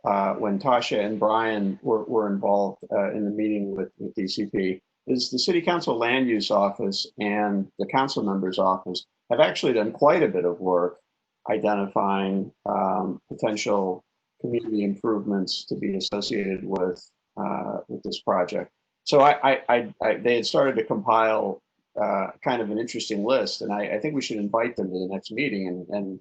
Tasha and Brian were involved in the meeting with DCP, is the City Council Land Use Office and the council member's office have actually done quite a bit of work identifying potential community improvements to be associated with this project. So they had started to compile kind of an interesting list, and I think we should invite them to the next meeting and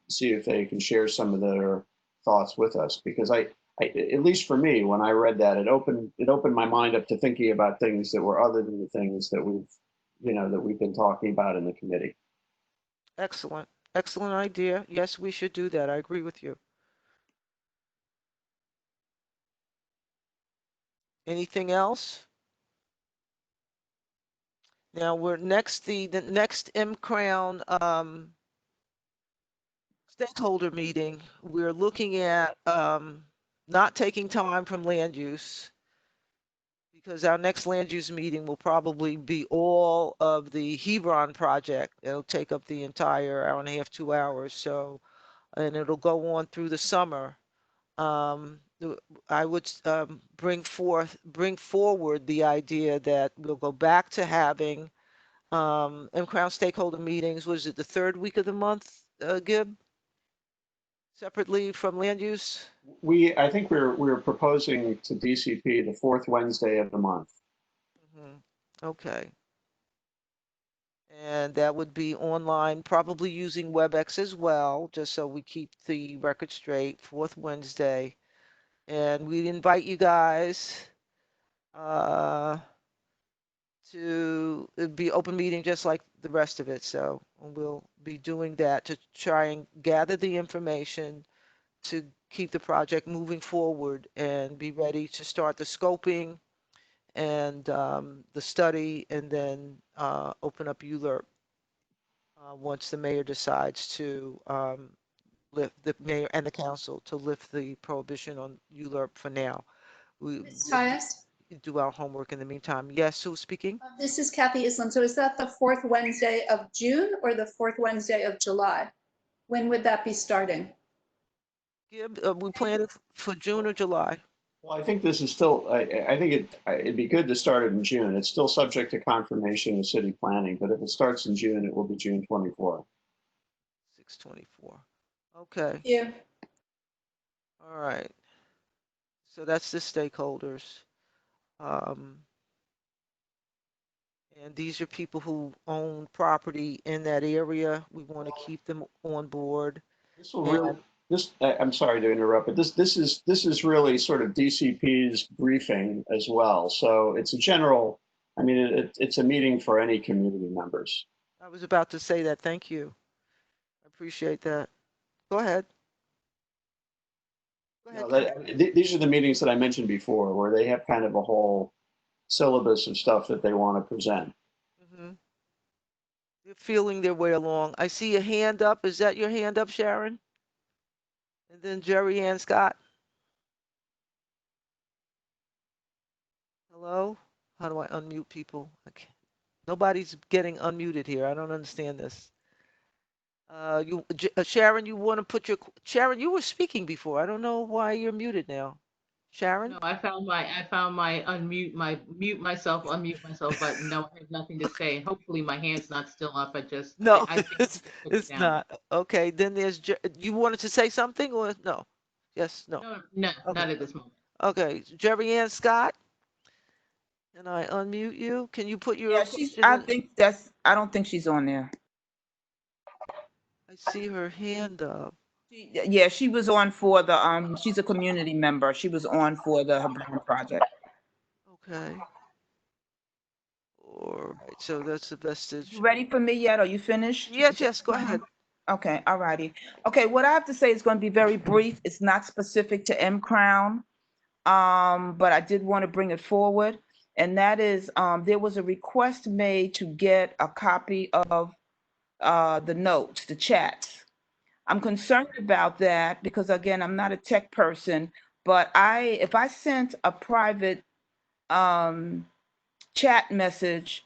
see if they can share some of their thoughts with us, because I, at least for me, when I read that, it opened my mind up to thinking about things that were other than the things that we've been talking about in the committee. Excellent. Excellent idea. Yes, we should do that. I agree with you. Anything else? Now we're next, the next M-Crown stakeholder meeting, we're looking at not taking time from land use, because our next land use meeting will probably be all of the Hebron project. It'll take up the entire hour and a half, 2 hours. So, and it'll go on through the summer. I would bring forward the idea that we'll go back to having M-Crown stakeholder meetings. Was it the third week of the month, Gib? Separately from land use? I think we're proposing to DCP the fourth Wednesday of the month. Okay. And that would be online, probably using WebEx as well, just so we keep the record straight, fourth Wednesday. And we invite you guys to be open meeting just like the rest of it. So we'll be doing that to try and gather the information to keep the project moving forward and be ready to start the scoping and the study, and then open up ULURP once the mayor decides to lift, the mayor and the council to lift the prohibition on ULURP for now. We Ms. Tyus, do our homework in the meantime. Yes, who's speaking? this is Kathy Islam. So is that the fourth Wednesday of June or the fourth Wednesday of July? When would that be starting? Gib, we plan it for June or July? Well, I think this is still, I think it'd be good to start it in June. It's still subject to confirmation of city planning, but if it starts in June, it will be June 24. 6/24. Okay. Yeah. All right. So that's the stakeholders. And these are people who own property in that area. We want to keep them on board. This will really, I'm sorry to interrupt, but this is really sort of DCP's briefing as well. So it's a general, I mean, it's a meeting for any community members. I was about to say that. Thank you. I appreciate that. Go ahead. Go ahead. These are the meetings that I mentioned before, where they have kind of a whole syllabus of stuff that they want to present. They're feeling their way along. I see a hand up. Is that your hand up, Sharon? And then Jerry Ann Scott. Hello? How do I unmute people? Okay. Nobody's getting unmuted here. I don't understand this. Sharon, you want to put your, Sharon, you were speaking before. I don't know why you're muted now. Sharon? No, I found my mute myself button. No, I have nothing to say. And hopefully my hand's not still up. No, I think it's not. Okay, then there's, you wanted to say something or no? Yes, no. No, Okay. not at this moment. Okay, Jerry Ann Scott? Can I unmute you? Can you put your Yeah, question I in? think I don't think she's on there. I see her hand up. Yeah, she was on for the, she's a community member. She was on for the Hebron project. Okay. All right, so that's the vestige. You ready for me yet? Are you finished? Yes, go ahead. Okay, all righty. Okay, what I have to say is going to be very brief. It's not specific to M-Crown, but I did want to bring it forward. And that is, there was a request made to get a copy of the notes, the chats. I'm concerned about that because, again, I'm not a tech person, but if I sent a private chat message,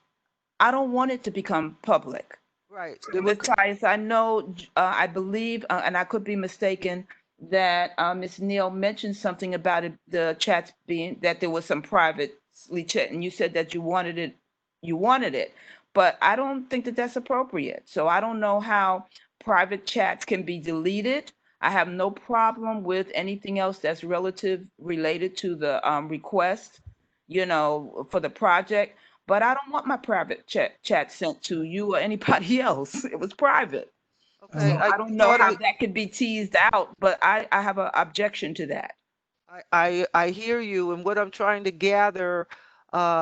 I don't want it to become public. Right. Ms. Tyus, I know, I believe, and I could be mistaken, that Ms. Neal mentioned something about it, the chats being, that there was some privately chat, and you said that you wanted it, but I don't think that that's appropriate. So I don't know how private chats can be deleted. I have no problem with anything else that's related to the request, for the project. But I don't want my private chat sent to you or anybody else. It was private. Okay, I don't know thought how it- that could be teased out, but I have an objection to that. I hear you, and what I'm trying to gather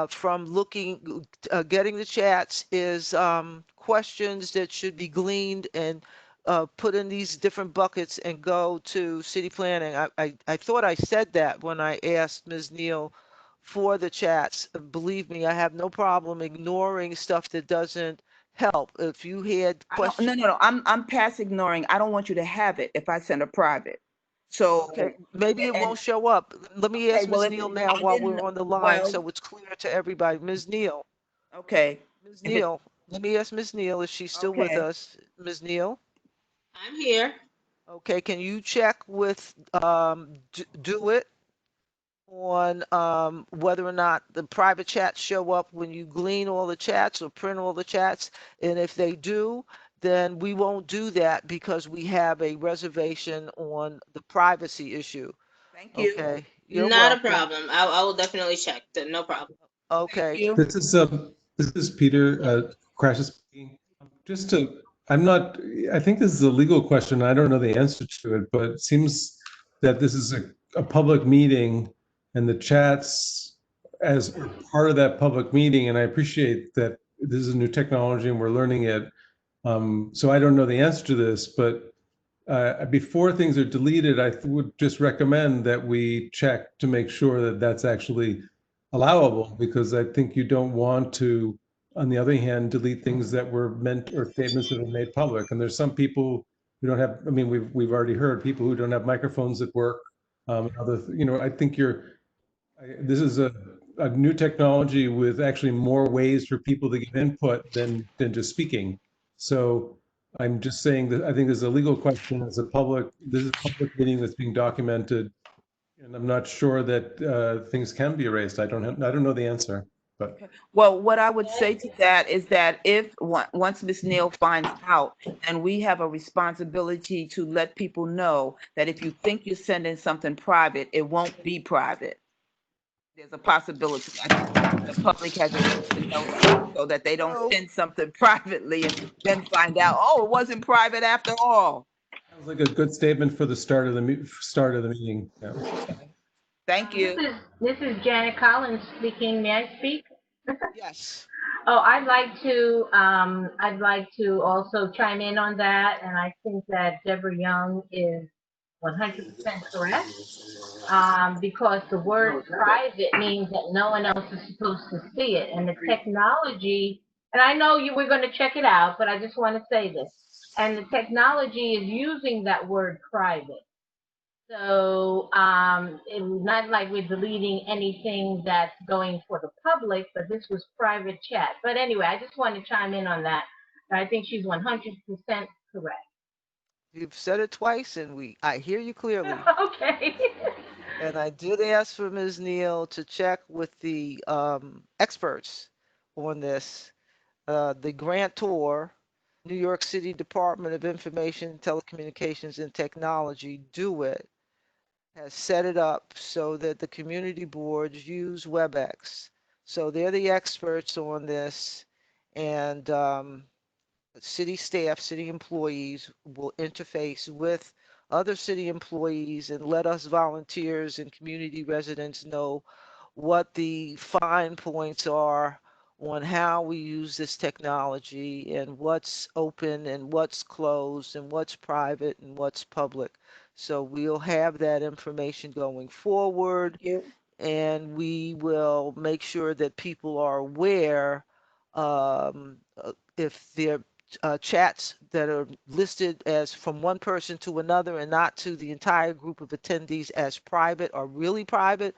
from looking, getting the chats is questions that should be gleaned and put in these different buckets and go to city planning. I thought I said that when I asked Ms. Neal for the chats. Believe me, I have no problem ignoring stuff that doesn't help. If you had I don't, questions. no. I'm past ignoring. I don't want you to have it if I send a private. So. Okay, maybe it and- won't show up. Let me ask Okay, well, Ms. if Neal it- now I while didn't- we're on the line, well- so it's clear to everybody. Ms. Neal, Okay. Ms. If it- Neal, let me ask Ms. Neal if she's still with Okay. us. Ms. Neal, I'm here. okay, can you check with Do It on whether or not the private chats show up when you glean all the chats or print all the chats? And if they do, then we won't do that because we have a reservation on the privacy issue. Thank you. Okay, you're Not a welcome. problem. I will definitely check. No problem. Okay. You. This is Peter Crashes speaking. Just to, I'm not, I think this is a legal question. I don't know the answer to it, but it seems that this is a public meeting and the chats as part of that public meeting. And I appreciate that this is a new technology and we're learning it. So I don't know the answer to this, but before things are deleted, I would just recommend that we check to make sure that that's actually allowable, because I think you don't want to, on the other hand, delete things that were meant or statements that are made public. And there's some people who don't have, I mean, we've already heard people who don't have microphones at work. I think this is a new technology with actually more ways for people to give input than just speaking. So I'm just saying that I think there's a legal question. This is a public meeting that's being documented. And I'm not sure that things can be erased. I don't know the answer, but. Well, what I would say to that is that if once Ms. Neal finds out, then we have a responsibility to let people know that if you think you're sending something private, it won't be private. There's a possibility. I think the public has a right to know that, so that they don't send something privately and then find out, oh, it wasn't private after all. Sounds like a good statement for the start of the meeting. Yeah. Thank you. This is Janet Collins speaking. May I speak? Yes. Oh, I'd like to also chime in on that, and I think that Deborah Young is 100% correct. Because the word private means that no one else is supposed to see it, and the technology, and I know you were going to check it out, but I just want to say this, and the technology is using that word private. So it's not like we're deleting anything that's going for the public, but this was private chat. But anyway, I just want to chime in on that. I think she's 100% correct. You've said it twice and I hear you clearly. Okay. And I did ask for Ms. Neal to check with the experts on this. The grantor, New York City Department of Information, Telecommunications and Technology, Do It, has set it up so that the community boards use WebEx. So they're the experts on this, and city staff, city employees will interface with other city employees and let us volunteers and community residents know what the fine points are on how we use this technology and what's open and what's closed and what's private and what's public. So we'll have that information going forward. And we will make sure that people are aware if they're chats that are listed as from one person to another and not to the entire group of attendees as private are really private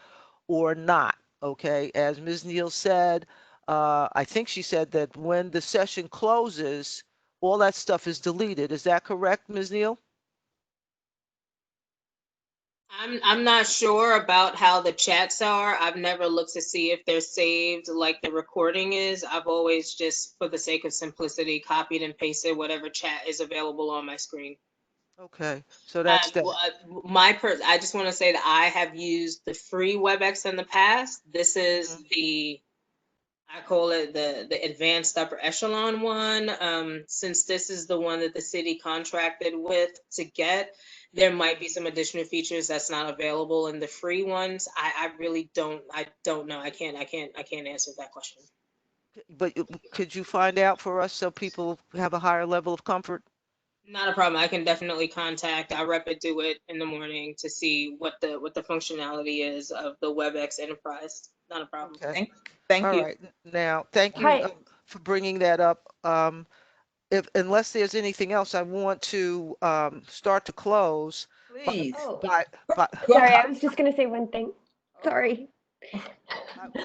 or not. Okay, as Ms. Neal said, I think she said that when the session closes, all that stuff is deleted. Is that correct, Ms. Neal? I'm not sure about how the chats are. I've never looked to see if they're saved like the recording is. I've always just, for the sake of simplicity, copied and pasted whatever chat is available on my screen. Okay, so that's that. I just want to say that I have used the free WebEx in the past. This is the I call it the advanced upper echelon one. Since this is the one that the city contracted with to get, there might be some additional features that's not available in the free ones. I really don't know. I can't answer that question. But could you find out for us so people have a higher level of comfort? Not a problem. I can definitely contact our rep at Do It in the morning to see what the functionality is of the WebEx Enterprise. Not a problem. Okay. Thank All you. right. Now, thank you Hi. for bringing that up. Unless there's anything else, I want to start to close. Please. By, Sorry, I was just going to say one thing. Sorry.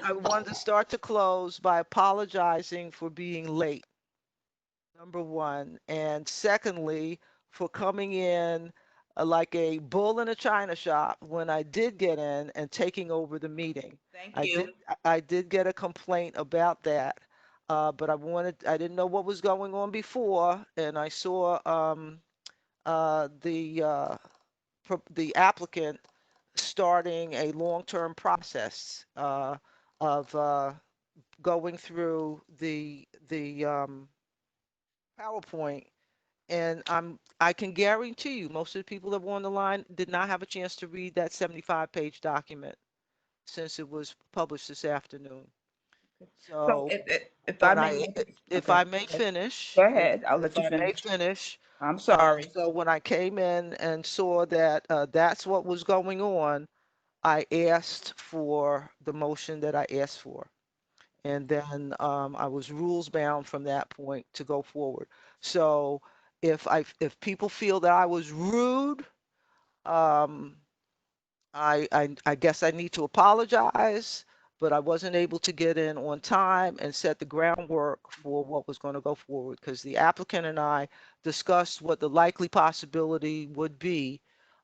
I wanted to start to close by apologizing for being late, number one. And secondly, for coming in like a bull in a china shop when I did get in and taking over the meeting. Thank you. I did get a complaint about that, but I didn't know what was going on before, and I saw the applicant starting a long-term process of going through the PowerPoint. And I can guarantee you, most of the people that were on the line did not have a chance to read that 75-page document since it was published this afternoon. So So if I when may, if okay. I may finish. Go ahead. I'll let you If I may finish. finish. I'm sorry. So when I came in and saw that that's what was going on, I asked for the motion that I asked for. And then I was rules bound from that point to go forward. So if people feel that I was rude, I guess I need to apologize, but I wasn't able to get in on time and set the groundwork for what was going to go forward, because the applicant and I discussed what the likely possibility would be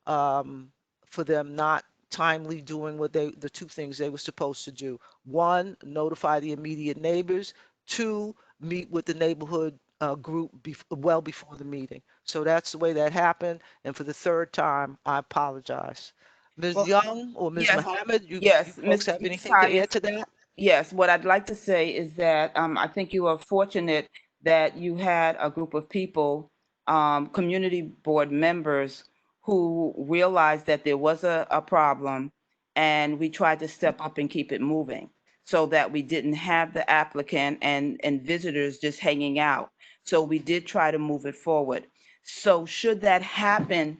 for them not timely doing what the two things they were supposed to do. One, notify the immediate neighbors. Two, meet with the neighborhood group well before the meeting. So that's the way that happened. And for the third time, I apologize. Ms. Well, Young or Ms. yes, Mohammed, you yes, folks have anything to add to that? Yes, what I'd like to say is that I think you are fortunate that you had a group of people, community board members, who realized that there was a problem, and we tried to step up and keep it moving so that we didn't have the applicant and visitors just hanging out. So we did try to move it forward. So should that happen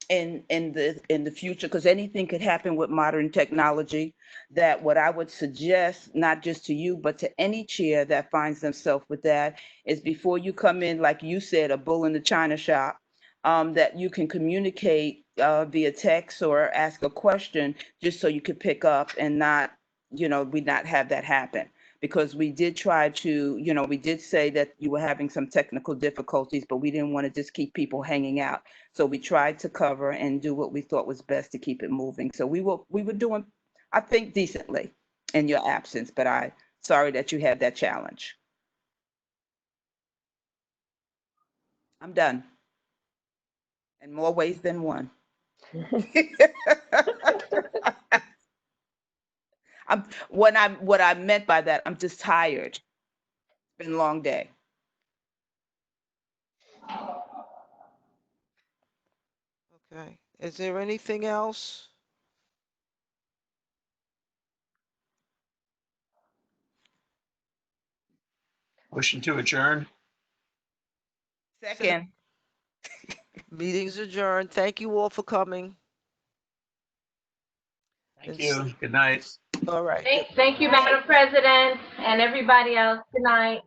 in the future, because anything could happen with modern technology, that what I would suggest, not just to you, but to any chair that finds themselves with that, is before you come in, like you said, a bull in the china shop, that you can communicate via text or ask a question, just so you could pick up and not, we not have that happen. Because we did try to, we did say that you were having some technical difficulties, but we didn't want to just keep people hanging out. So we tried to cover and do what we thought was best to keep it moving. So we were doing, I think, decently in your absence, but sorry that you had that challenge. I'm done. In more ways than one. What I meant by that, I'm just tired. It's been a long day. Okay. Is there anything else? Motion to adjourn. Second. Meeting's adjourned. Thank you all for coming. Thank you. Good night. All right. Thank you, Madam President, and everybody else. Good night.